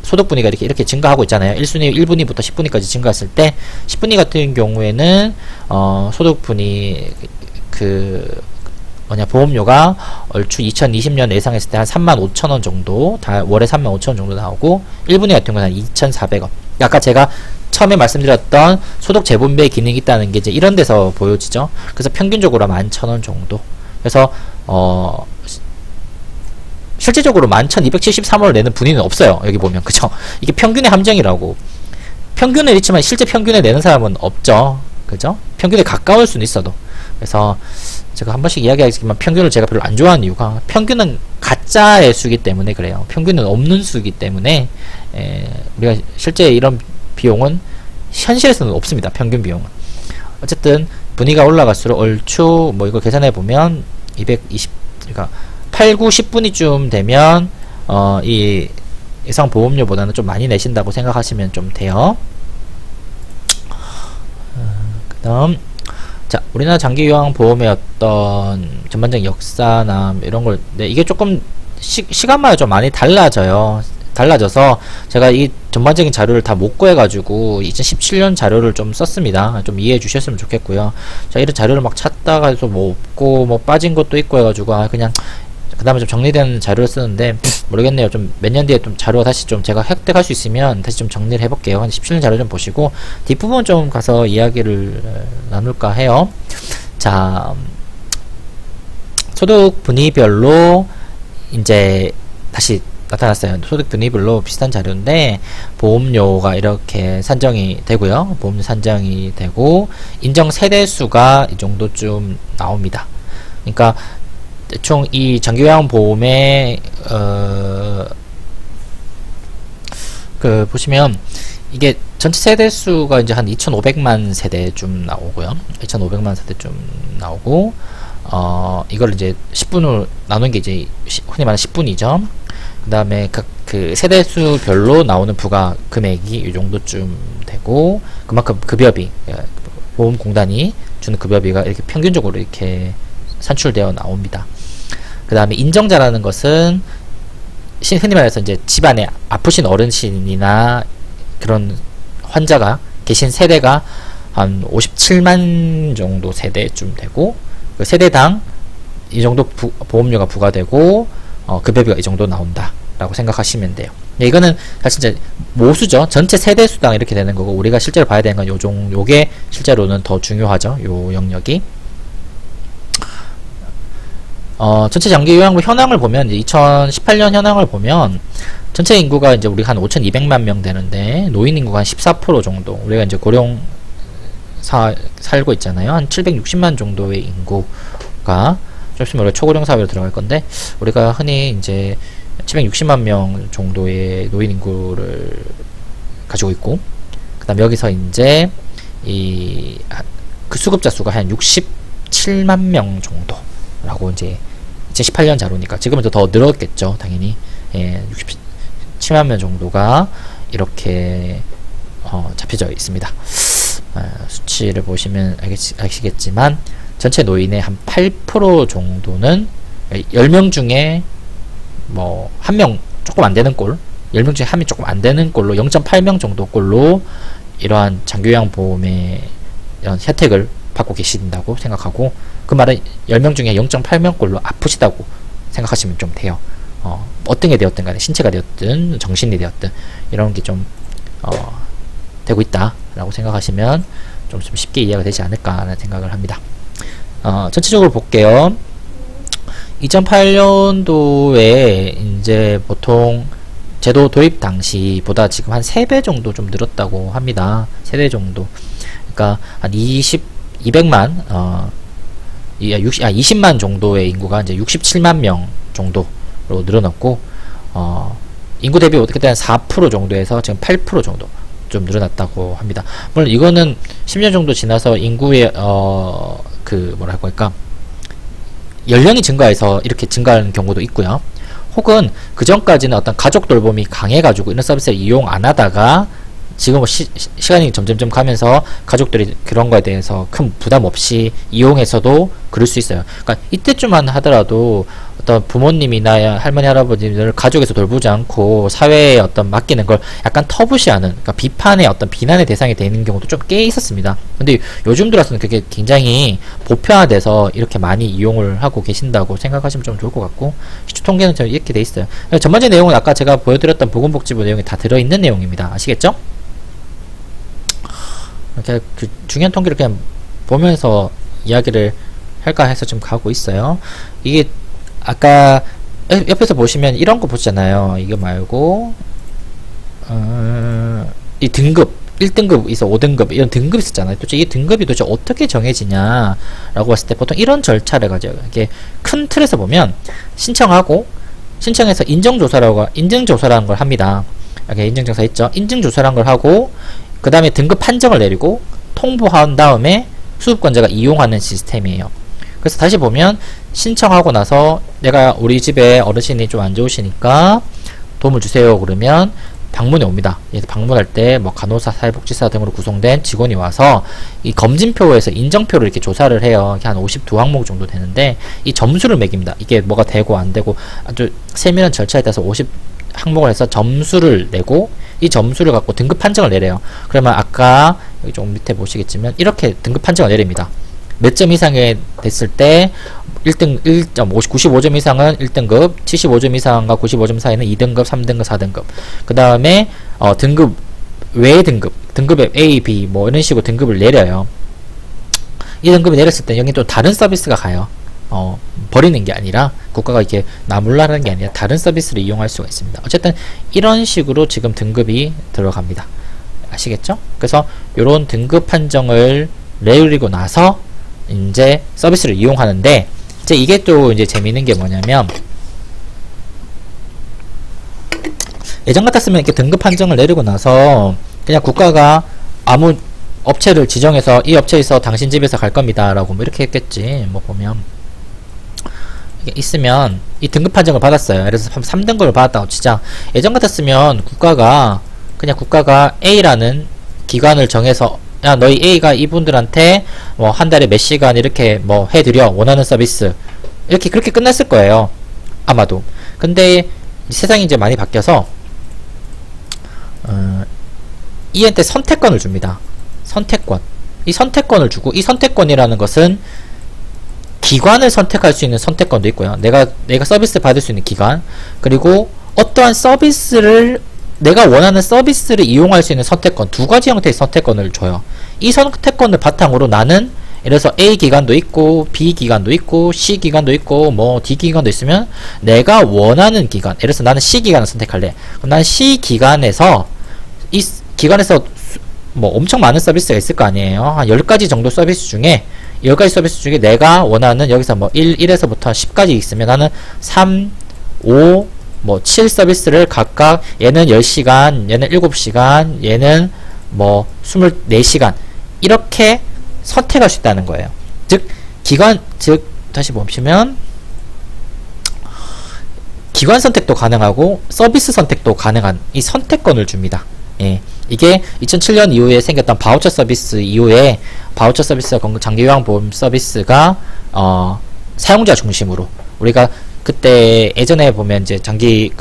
소득분위가 이렇게 증가하고 있잖아요. 1분위부터 10분위까지 증가했을 때 10분위 같은 경우에는 소득분위 보험료가 얼추 2020년 예상했을 때 한 35,000원 정도, 월에 35,000원 정도 나오고, 1분위 같은 경우는 한 2,400원. 아까 제가 처음에 말씀드렸던 소득 재분배 기능이 있다는 게 이제 이런 데서 보여지죠. 그래서 평균적으로 11,000원 정도. 그래서 실제적으로 11,273원을 내는 분위는 없어요. 여기 보면. 그죠? 이게 평균의 함정이라고. 평균은 있지만 실제 평균에 내는 사람은 없죠. 그죠? 평균에 가까울 수는 있어도. 그래서 제가 한 번씩 이야기하겠지만 평균을 제가 별로 안 좋아하는 이유가, 평균은 가짜의 수이기 때문에 그래요. 평균은 없는 수이기 때문에 우리가 실제 이런 비용은 현실에서는 없습니다. 평균 비용은. 어쨌든 분위가 올라갈수록 얼추 이거 계산해 보면 220, 그러니까 8, 9, 10분위쯤 되면 이 예상 보험료보다는 좀 많이 내신다고 생각하시면 좀 돼요. 그 다음, 자, 우리나라 장기요양보험의 어떤 전반적인 역사나 이런 걸, 이게 조금 시간마다 좀 많이 달라져서 제가 이 전반적인 자료를 다 못 구해가지고 2017년 자료를 좀 썼습니다. 좀 이해해 주셨으면 좋겠고요. 자, 이런 자료를 막 찾다가 또 없고 빠진 것도 있고 해가지고 그냥 그 다음에 좀 정리된 자료를 쓰는데 모르겠네요. 좀 몇 년 뒤에 좀 자료가 다시 좀 제가 획득할 수 있으면 다시 좀 정리를 해볼게요. 한 17년 자료 좀 보시고 뒷부분 좀 가서 이야기를 나눌까 해요. 자, 소득 분위별로 이제 다시 나타났어요. 소득 분위별로 비슷한 자료인데 보험료가 이렇게 산정이 되고요. 보험료 산정이 되고 인정 세대수가 이 정도쯤 나옵니다. 그러니까 대충 이 장기요양보험의 보시면 이게 전체 세대수가 이제 한 2,500만 세대쯤 나오고요. 2,500만 세대쯤 나오고 이걸 이제 10분으로 나눈 게 이제 흔히 말하는 10분이죠. 그 다음에 그 세대수별로 나오는 부가 금액이 이 정도쯤 되고, 그만큼 급여비, 보험공단이 주는 급여비가 이렇게 평균적으로 이렇게 산출되어 나옵니다. 그 다음에 인정자라는 것은 흔히 말해서 이제 집안에 아프신 어르신이나 그런 환자가 계신 세대가 한 57만 정도 세대쯤 되고, 그 세대당 이 정도 보험료가 부과되고 급여비가 이 정도 나온다 라고 생각하시면 돼요. 이거는 사실 이제 모수죠. 전체 세대수당 이렇게 되는 거고, 우리가 실제로 봐야 되는 건 요게 실제로는 더 중요하죠. 요 영역이. 전체 장기요양보 현황을 보면, 이제 2018년 현황을 보면, 전체 인구가 이제 우리가 한 5,200만 명 되는데, 노인 인구가 한 14% 정도, 우리가 이제 고령 살고 있잖아요. 한 760만 정도의 인구가, 좀 있으면 우리가 초고령 사회로 들어갈 건데, 우리가 흔히 이제 760만 명 정도의 노인 인구를 가지고 있고, 그 다음 여기서 이제 그 수급자 수가 한 67만 명 정도라고 이제 2018년 자료니까 지금은 더 늘었겠죠, 당연히. 예, 67만 명 정도가 이렇게 잡혀져 있습니다. 수치를 보시면 아시겠지만 전체 노인의 한 8% 정도는 10명 중에 뭐 1명 조금 안 되는 꼴, 10명 중에 1명 조금 안 되는 꼴로 0.8명 정도 꼴로 이러한 장기요양보험의 이런 혜택을 받고 계신다고 생각하고, 그 말은 10명 중에 0.8명 꼴로 아프시다고 생각하시면 좀 돼요. 어떤 게 되었든 간에 신체가 되었든 정신이 되었든 이런 게 좀 되고 있다라고 생각하시면 좀 쉽게 이해가 되지 않을까라는 생각을 합니다. 전체적으로 볼게요. 2008년도에 이제 보통 제도 도입 당시보다 지금 한 3배 정도 좀 늘었다고 합니다. 3배 정도. 그러니까 한 200만, 20만 정도의 인구가 이제 67만 명 정도로 늘어났고, 인구 대비 그때 한 4% 정도에서 지금 8% 정도 좀 늘어났다고 합니다. 물론 이거는 10년 정도 지나서 인구의 뭐라고 할까, 연령이 증가해서 이렇게 증가하는 경우도 있고요. 혹은 그 전까지는 어떤 가족 돌봄이 강해가지고 이런 서비스를 이용 안 하다가 지금 시간이 점점점 가면서 가족들이 그런 거에 대해서 큰 부담 없이 이용해서도 그럴 수 있어요. 그러니까 이때쯤만 하더라도 어떤 부모님이나 할머니 할아버지를 가족에서 돌보지 않고 사회에 어떤 맡기는 걸 약간 터부시하는, 그러니까 비판의 어떤 비난의 대상이 되는 경우도 좀 꽤 있었습니다. 근데 요즘 들어서는 그게 굉장히 보편화돼서 이렇게 많이 이용을 하고 계신다고 생각하시면 좀 좋을 것 같고, 시초 통계는 이렇게 돼 있어요. 전반적인 내용은 아까 제가 보여드렸던 보건복지부 내용이 다 들어있는 내용입니다. 아시겠죠? 이렇게 그 중요한 통계를 그냥 보면서 이야기를 할까 해서 좀 가고 있어요. 이게 아까 옆에서 보시면 이런 거 보시잖아요. 이거 말고 이 등급 1등급 있어 5등급 이런 등급이 있었잖아요. 도대체 이 등급이 도대체 어떻게 정해지냐라고 봤을 때 보통 이런 절차를 가져요. 이게 큰 틀에서 보면 신청해서 인증조사라는 걸 합니다. 이렇게 인증조사 있죠. 인증조사라는 걸 하고 그 다음에 등급 판정을 내리고 통보한 다음에 수급권자가 이용하는 시스템이에요. 그래서 다시 보면 신청하고 나서 내가 우리 집에 어르신이 좀 안 좋으시니까 도움을 주세요 그러면 방문이 옵니다. 방문할 때 뭐 간호사, 사회복지사 등으로 구성된 직원이 와서 이 검진표에서 인정표를 이렇게 조사를 해요. 이렇게 한 52항목 정도 되는데 이 점수를 매깁니다. 이게 뭐가 되고 안 되고 아주 세밀한 절차에 따라서 50항목을 해서 점수를 내고 이 점수를 갖고 등급 판정을 내려요. 그러면 아까 여기 좀 밑에 보시겠지만 이렇게 등급 판정을 내립니다. 몇 점 이상이 됐을 때 95점 이상은 1등급, 75점 이상과 95점 사이는 2등급, 3등급, 4등급. 그 다음에 등급 외 등급에 A, B 뭐 이런 식으로 등급을 내려요. 이 등급을 내렸을 때 여기 또 다른 서비스가 가요. 버리는 게 아니라 국가가 이렇게 나몰라라는 게 아니라 다른 서비스를 이용할 수가 있습니다. 어쨌든 이런 식으로 지금 등급이 들어갑니다. 아시겠죠? 그래서 이런 등급 판정을 내리고 나서 이제 서비스를 이용하는데, 이제 이게 또 이제 재미있는 게 뭐냐면, 예전 같았으면 이렇게 등급 판정을 내리고 나서 그냥 국가가 아무 업체를 지정해서 이 업체에서 당신 집에서 갈 겁니다 라고 뭐 이렇게 했겠지. 뭐 보면 있으면 이 등급 판정을 받았어요. 그래서 3등급을 받았다고 치자. 예전 같았으면 국가가 A라는 기관을 정해서 야 너희 A가 이분들한테 뭐 한 달에 몇 시간 이렇게 뭐 해드려 원하는 서비스 이렇게 그렇게 끝났을 거예요. 아마도. 근데 세상이 이제 많이 바뀌어서 E한테 선택권을 줍니다. 선택권. 이 선택권을 주고, 이 선택권이라는 것은 기관을 선택할 수 있는 선택권도 있고요. 내가 서비스 받을 수 있는 기관, 그리고 어떠한 서비스를 내가 원하는 서비스를 이용할 수 있는 선택권, 두 가지 형태의 선택권을 줘요. 이 선택권을 바탕으로 나는 예를 들어서 A 기관도 있고 B 기관도 있고 C 기관도 있고 뭐 D 기관도 있으면 내가 원하는 기관, 예를 들어서 나는 C 기관을 선택할래. 그럼 나는 C 기관에서 이 기관에서 뭐 엄청 많은 서비스가 있을 거 아니에요. 한 10가지 정도 서비스 중에 10가지 서비스 중에 내가 원하는 여기서 뭐 1에서부터 10까지 있으면 나는 3, 5, 뭐 7 서비스를 각각 얘는 10시간, 얘는 7시간, 얘는 뭐 24시간 이렇게 선택할 수 있다는 거예요. 즉 다시 보시면 기관 선택도 가능하고 서비스 선택도 가능한 이 선택권을 줍니다. 예, 이게 2007년 이후에 생겼던 바우처 서비스 이후에 바우처 서비스와 장기 요양보험 서비스가 사용자 중심으로 우리가 그때 예전에 보면 이제 장기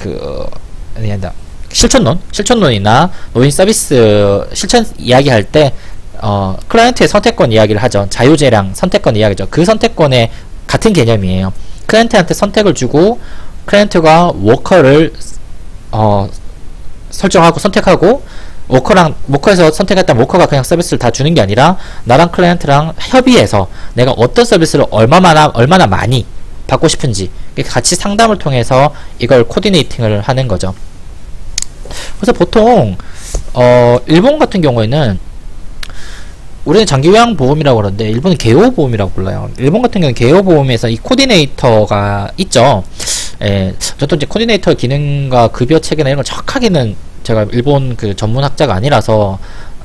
실천론이나 노인 서비스 실천 이야기할 때 클라이언트의 선택권 이야기를 하죠. 자유재량 선택권 이야기죠. 그 선택권의 같은 개념이에요. 클라이언트한테 선택을 주고 클라이언트가 워커를 설정하고 선택하고 워커에서 선택했던 워커가 그냥 서비스를 다 주는 게 아니라 나랑 클라이언트랑 협의해서 내가 어떤 서비스를 얼마나 많이 받고 싶은지 같이 상담을 통해서 이걸 코디네이팅을 하는 거죠. 그래서 보통 일본 같은 경우에는 우리는 장기요양보험이라고 그러는데 일본은 개요보험이라고 불러요. 일본 같은 경우는 개요보험에서 이 코디네이터가 있죠. 예, 저도 이제 코디네이터 기능과 급여 체계나 이런 걸 정확하게는 제가 일본 그 전문학자가 아니라서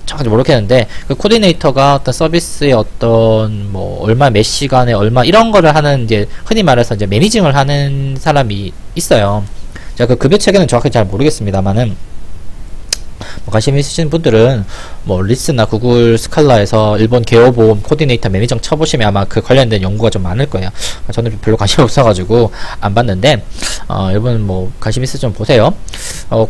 정확하게 모르겠는데 그 코디네이터가 어떤 서비스의 어떤 뭐 얼마 몇 시간에 얼마 이런 거를 하는 이제 흔히 말해서 이제 매니징을 하는 사람이 있어요. 제가 그 급여 체계는 정확히 잘 모르겠습니다만은 뭐 관심 있으신 분들은 뭐 리스나 구글 스칼라에서 일본 개요보험 코디네이터 매니저 쳐보시면 아마 그 관련된 연구가 좀 많을 거예요. 저는 별로 관심이 없어가지고 안 봤는데 여러분 뭐 관심 있으시면 보세요.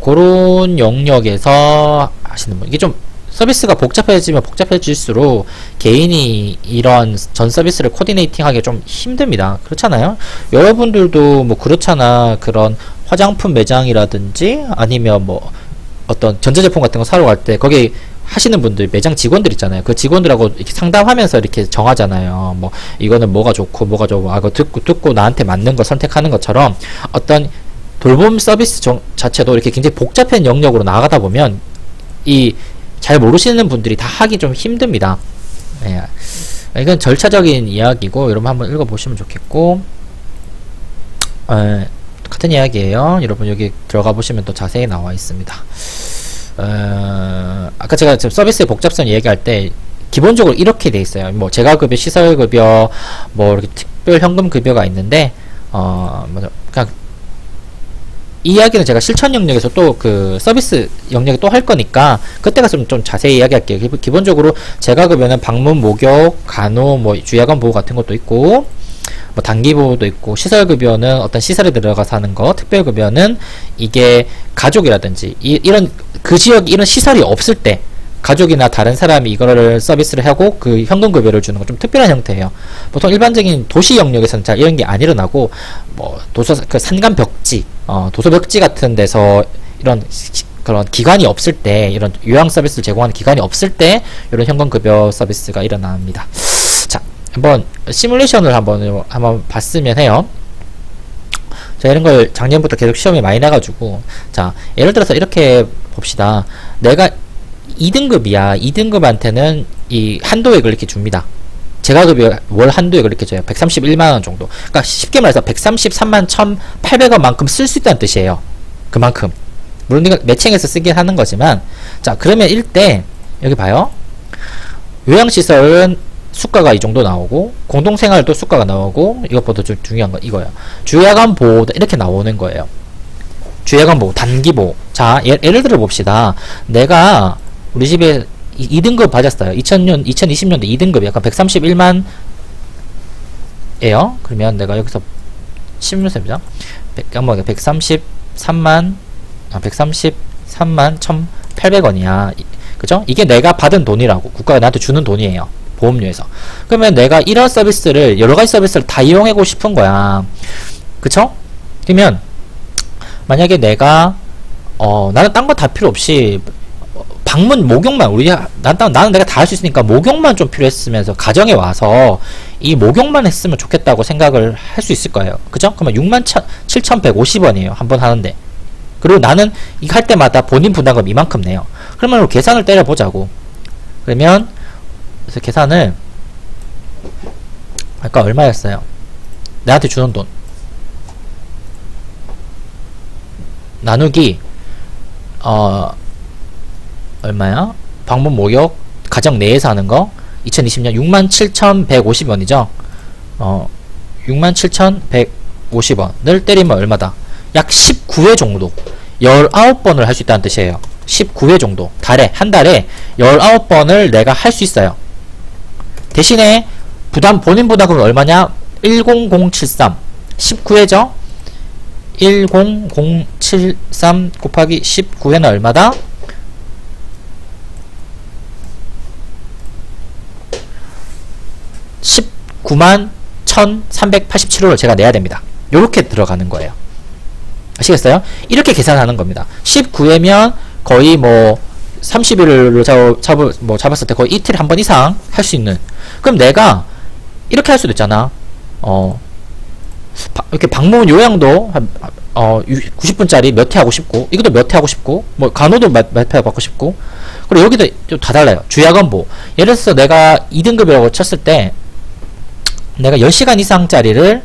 그런 영역에서 하시는 분, 이게 좀 서비스가 복잡해지면 복잡해질수록 개인이 이런 전 서비스를 코디네이팅하기 좀 힘듭니다. 그렇잖아요. 여러분들도 뭐 그렇잖아. 그런 화장품 매장이라든지 아니면 뭐 어떤 전자제품 같은 거 사러 갈 때 거기 하시는 분들 매장 직원들 있잖아요. 그 직원들하고 이렇게 상담하면서 이렇게 정하잖아요. 뭐 이거는 뭐가 좋고 뭐가 좋고 이거 듣고 나한테 맞는 거 선택하는 것처럼 어떤 돌봄 서비스 자체도 이렇게 굉장히 복잡한 영역으로 나가다 보면 이 잘 모르시는 분들이 다 하기 좀 힘듭니다. 예. 이건 절차적인 이야기고 여러분 한번 읽어보시면 좋겠고 같은 이야기예요. 여러분 여기 들어가 보시면 또 자세히 나와 있습니다. 아까 제가 지금 서비스의 복잡성 얘기할 때 기본적으로 이렇게 돼 있어요. 뭐 재가급여, 시설급여, 뭐 이렇게 특별 현금 급여가 있는데 그냥 이 이야기는 제가 실천 영역에서 또 그 서비스 영역에 또 할 거니까 그때 가서 좀 자세히 이야기할게요. 기본적으로 재가급여는 방문, 목욕, 간호, 뭐 주야간 보호 같은 것도 있고 뭐 단기보호도 있고, 시설급여는 어떤 시설에 들어가서 하는 거, 특별급여는 이게 가족이라든지 이런 그 지역에 이런 시설이 없을 때 가족이나 다른 사람이 이거를 서비스를 하고 그 현금급여를 주는 건 좀 특별한 형태예요. 보통 일반적인 도시 영역에서는 잘 이런 게 안 일어나고 뭐 그 산간 벽지, 도서 벽지 같은 데서 이런 그런 기관이 없을 때, 이런 요양 서비스를 제공하는 기관이 없을 때 이런 현금급여 서비스가 일어납니다. 자, 한번 시뮬레이션을 한번 봤으면 해요. 자, 이런 걸 작년부터 계속 시험이 많이 나가지고, 자, 예를 들어서 이렇게 봅시다. 내가 2등급이야. 2등급한테는 이 한도액을 이렇게 줍니다. 재가급여 월 한도액을 이렇게 줘요. 131만원 정도. 그러니까 쉽게 말해서 133만 1,800원만큼 쓸 수 있다는 뜻이에요. 그만큼. 물론 이건 매칭해서 쓰긴 하는 거지만, 자, 그러면 일대 여기 봐요. 요양시설은 수가가 이 정도 나오고, 공동생활도 수가가 나오고, 이것보다 좀 중요한 건 이거예요. 주야간 보호도 이렇게 나오는 거예요. 주야간 보호, 단기 보호. 자, 예를 들어 봅시다. 내가 우리 집에 2등급 받았어요. 2020년도 2등급 약간 131만 에요. 그러면 내가 여기서 시뮬레이션입니다. 133만 1,800원이야. 그죠? 이게 내가 받은 돈이라고. 국가가 나한테 주는 돈이에요. 보험료에서. 그러면 내가 이런 서비스를, 여러가지 서비스를 다 이용하고 싶은 거야. 그쵸? 그러면 만약에 내가 나는 딴 거 다 필요 없이 방문, 목욕만, 나는 내가 다 할 수 있으니까 목욕만 좀 필요했으면서 가정에 와서 이 목욕만 했으면 좋겠다고 생각을 할 수 있을 거예요. 그죠? 그러면 67,150원이에요. 한 번 하는데. 그리고 나는 이거 할 때마다 본인 분담금 이만큼 내요. 그러면 계산을 때려보자고. 그러면, 그래서 계산을, 아까 얼마였어요? 나한테 주는 돈. 나누기, 얼마야? 방문, 목욕, 가정 내에서 하는 거 2020년 67,150원이죠. 67,150원을 때리면 얼마다? 약 19회 정도, 19번을 할 수 있다는 뜻이에요. 19회 정도, 한 달에 19번을 내가 할 수 있어요. 대신에 본인 부담금은 얼마냐? 10073 19회죠? 10073 곱하기 19회는 얼마다? 191,387원을 제가 내야 됩니다. 요렇게 들어가는 거예요. 아시겠어요? 이렇게 계산하는 겁니다. 19회면 거의 뭐 30일을 잡았을 때 거의 이틀에 한 번 이상 할 수 있는. 그럼 내가 이렇게 할 수도 있잖아. 이렇게 방문 요양도 90분짜리 몇 회 하고 싶고, 이것도 몇 회 하고 싶고, 뭐 간호도 몇 회 받고 싶고, 그리고 여기도 좀 다 달라요. 주야간보. 예를 들어서 내가 2등급이라고 쳤을 때 내가 10시간 이상짜리를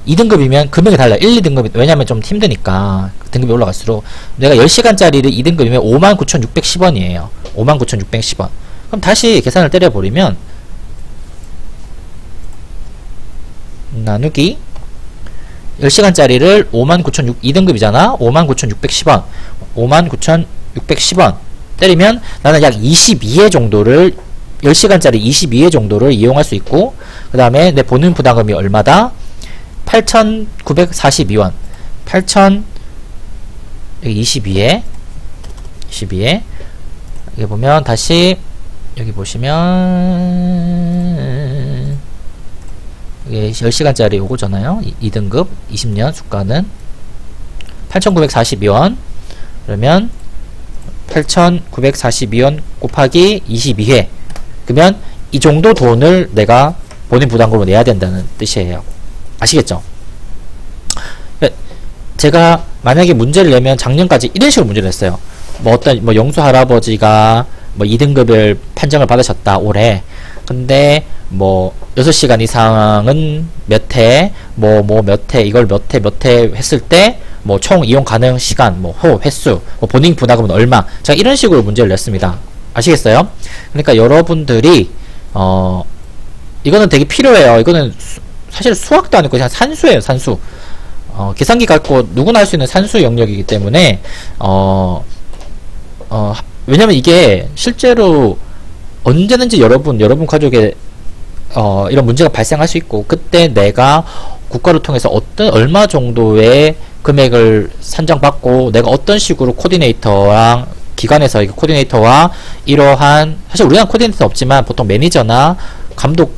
2등급이면 금액이 달라요. 1, 2등급이, 왜냐면 좀 힘드니까 등급이 올라갈수록. 내가 10시간짜리를 2등급이면 59,610원이에요 59,610원. 그럼 다시 계산을 때려버리면 나누기 10시간짜리를 59,600, 2등급이잖아. 59,610원 59,610원 때리면 나는 약 22회 정도를, 10시간짜리 22회 정도를 이용할 수 있고, 그 다음에 내 보는 부담금이 얼마다? 8,942원 22회 여기 보면 다시 여기 보시면 이게 10시간짜리 요거잖아요. 2등급 20년 수가는 8,942원. 그러면 8,942원 곱하기 22회, 그러면 이 정도 돈을 내가 본인 부담금으로 내야 된다는 뜻이에요. 아시겠죠? 제가 만약에 문제를 내면 작년까지 이런 식으로 문제를 냈어요. 뭐 영수 할아버지가 뭐 2등급을 판정을 받으셨다 올해. 근데 뭐 6시간 이상은 몇 회, 몇 회, 이걸 몇 회 했을 때 뭐 총 이용 가능 시간, 뭐 횟수, 뭐 본인 부담금은 얼마. 제가 이런 식으로 문제를 냈습니다. 아시겠어요? 그러니까 여러분들이 이거는 되게 필요해요. 이거는 사실 수학도 아니고 그냥 산수예요, 산수. 계산기 갖고 누구나 할 수 있는 산수 영역이기 때문에 왜냐면 이게 실제로 언제든지 여러분 가족에 이런 문제가 발생할 수 있고, 그때 내가 국가를 통해서 얼마 정도의 금액을 산정받고, 내가 어떤 식으로 코디네이터랑 기관에서 이 코디네이터와 이러한, 사실 우리나라 코디네이터는 없지만 보통 매니저나 감독,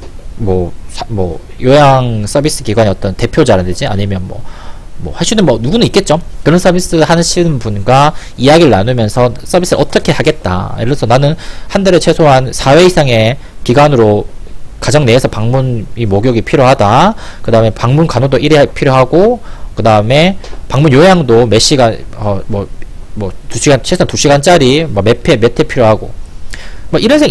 요양 서비스 기관의 어떤 대표자라든지 아니면 할 수 있는 누구는 있겠죠. 그런 서비스 하시는 분과 이야기를 나누면서 서비스를 어떻게 하겠다. 예를 들어서 나는 한 달에 최소한 4회 이상의 기간으로 가정 내에서 방문이 목욕이 필요하다. 그 다음에 방문 간호도 1회 필요하고, 그 다음에 방문 요양도 몇 시간, 2시간, 최소한 2시간짜리, 몇 회 필요하고.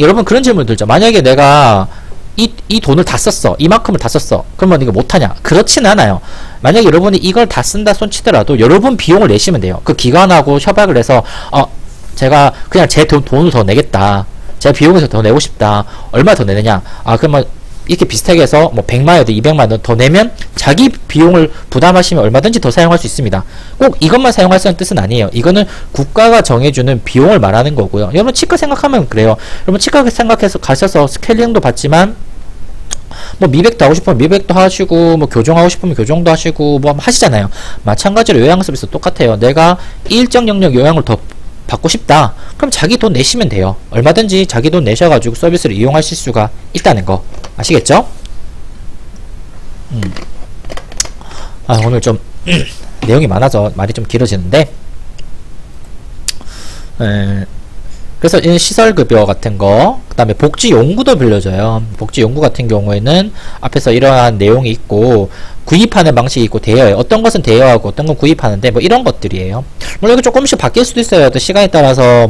여러분 그런 질문 들죠. 만약에 내가 이 돈을 다 썼어. 이만큼을 다 썼어. 그러면 이거 못하냐? 그렇진 않아요. 만약에 여러분이 이걸 다 쓴다 손치더라도 여러분 비용을 내시면 돼요. 그 기관하고 협약을 해서, 제가 그냥 제 돈을 더 내겠다. 제 비용에서 더 내고 싶다. 얼마 더 내느냐? 그러면 이렇게 비슷하게 해서 100만원, 200만원 더 내면 자기 비용을 부담하시면 얼마든지 더 사용할 수 있습니다. 꼭 이것만 사용할 수 있는 뜻은 아니에요. 이거는 국가가 정해주는 비용을 말하는 거고요. 여러분 치과 생각하면 그래요. 여러분 치과 생각해서 가셔서 스케일링도 받지만 미백도 하고 싶으면 미백도 하시고, 교정하고 싶으면 교정도 하시고, 하시잖아요. 마찬가지로 요양 서비스 똑같아요. 내가 일정 영역 요양을 더 받고 싶다. 그럼 자기 돈 내시면 돼요. 얼마든지 자기 돈 내셔가지고 서비스를 이용하실 수가 있다는 거. 아시겠죠? 오늘 좀 내용이 많아서 말이 좀 길어지는데, 그래서 이 시설급여 같은 거, 그 다음에 복지용구도 빌려줘요. 복지용구 같은 경우에는 앞에서 이러한 내용이 있고, 구입하는 방식이 있고, 대여해요. 어떤 것은 대여하고 어떤 건 구입하는데, 이런 것들이에요. 물론 이거 조금씩 바뀔 수도 있어요. 또 시간에 따라서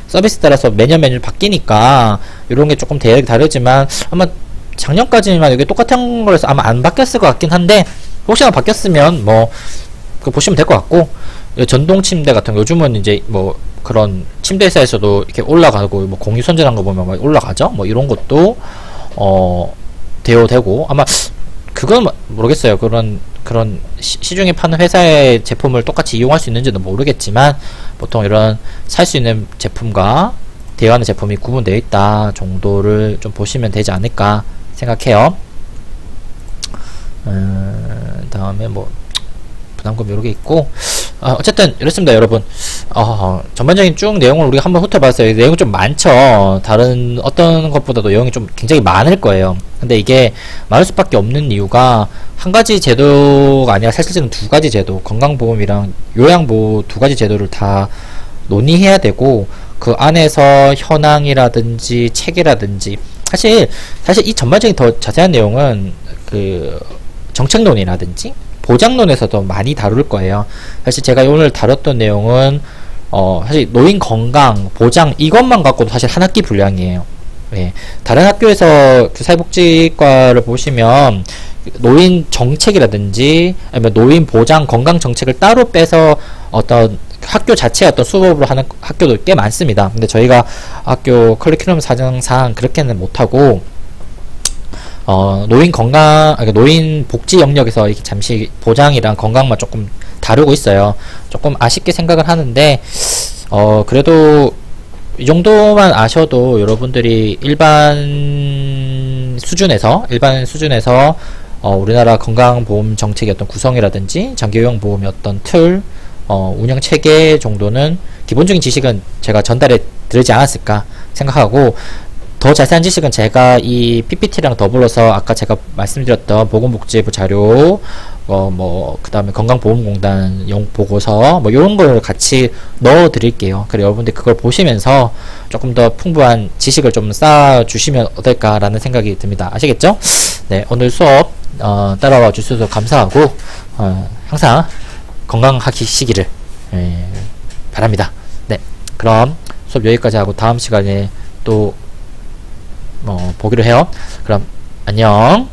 서비스 따라서 매년 바뀌니까 이런 게 조금 대여가 다르지만, 아마 작년까지만 이게 똑같은 거라서 아마 안 바뀌었을 것 같긴 한데, 혹시나 바뀌었으면 그거 보시면 될 것 같고, 전동 침대 같은 거 요즘은 이제 뭐 그런 침대 회사에서도 이렇게 올라가고 뭐 공유 선전한 거 보면 막 올라가죠. 뭐 이런 것도 대여되고 아마 그건 모르겠어요. 그런 시중에 파는 회사의 제품을 똑같이 이용할 수 있는지는 모르겠지만 보통 이런 살 수 있는 제품과 대여하는 제품이 구분되어 있다 정도를 좀 보시면 되지 않을까 생각해요. 다음에 뭐 부담금 요렇게 있고 어쨌든 이렇습니다 여러분. 전반적인 쭉 내용을 우리가 한번 훑어봤어요. 내용이 좀 많죠. 다른 어떤 것보다도 내용이 좀 굉장히 많을 거예요. 근데 이게 많을 수밖에 없는 이유가 한 가지 제도가 아니라 사실은 두 가지 제도, 건강보험이랑 요양보호 두 가지 제도를 다 논의해야 되고 그 안에서 현황이라든지 체계라든지 사실 이 전반적인 더 자세한 내용은 그 정책론이라든지 보장론에서도 많이 다룰 거예요. 사실 제가 오늘 다뤘던 내용은 사실 노인 건강 보장 이것만 갖고도 사실 한 학기 분량이에요. 예. 다른 학교에서 그 사회복지과를 보시면 노인 정책이라든지 아니면 노인 보장 건강 정책을 따로 빼서 어떤 학교 자체의 어떤 수업으로 하는 학교도 꽤 많습니다. 근데 저희가 학교 커리큘럼 사정상 그렇게는 못하고 노인 건강, 노인 복지 영역에서 이렇게 잠시 보장이랑 건강만 조금 다루고 있어요. 조금 아쉽게 생각을 하는데, 그래도 이 정도만 아셔도 여러분들이 일반 수준에서, 우리나라 건강보험 정책의 어떤 구성이라든지, 장기요양보험의 어떤 틀, 운영 체계 정도는 기본적인 지식은 제가 전달해 드리지 않았을까 생각하고, 더 자세한 지식은 제가 이 PPT랑 더불어서 아까 제가 말씀드렸던 보건복지부 자료, 그 다음에 건강보험공단 보고서, 요런 걸 같이 넣어 드릴게요. 그래, 여러분들 그걸 보시면서 조금 더 풍부한 지식을 좀 쌓아주시면 어떨까라는 생각이 듭니다. 아시겠죠? 네, 오늘 수업, 따라와 주셔서 감사하고, 항상 건강하시기를, 바랍니다. 네, 그럼 수업 여기까지 하고 다음 시간에 또 보기로 해요. 그럼 안녕.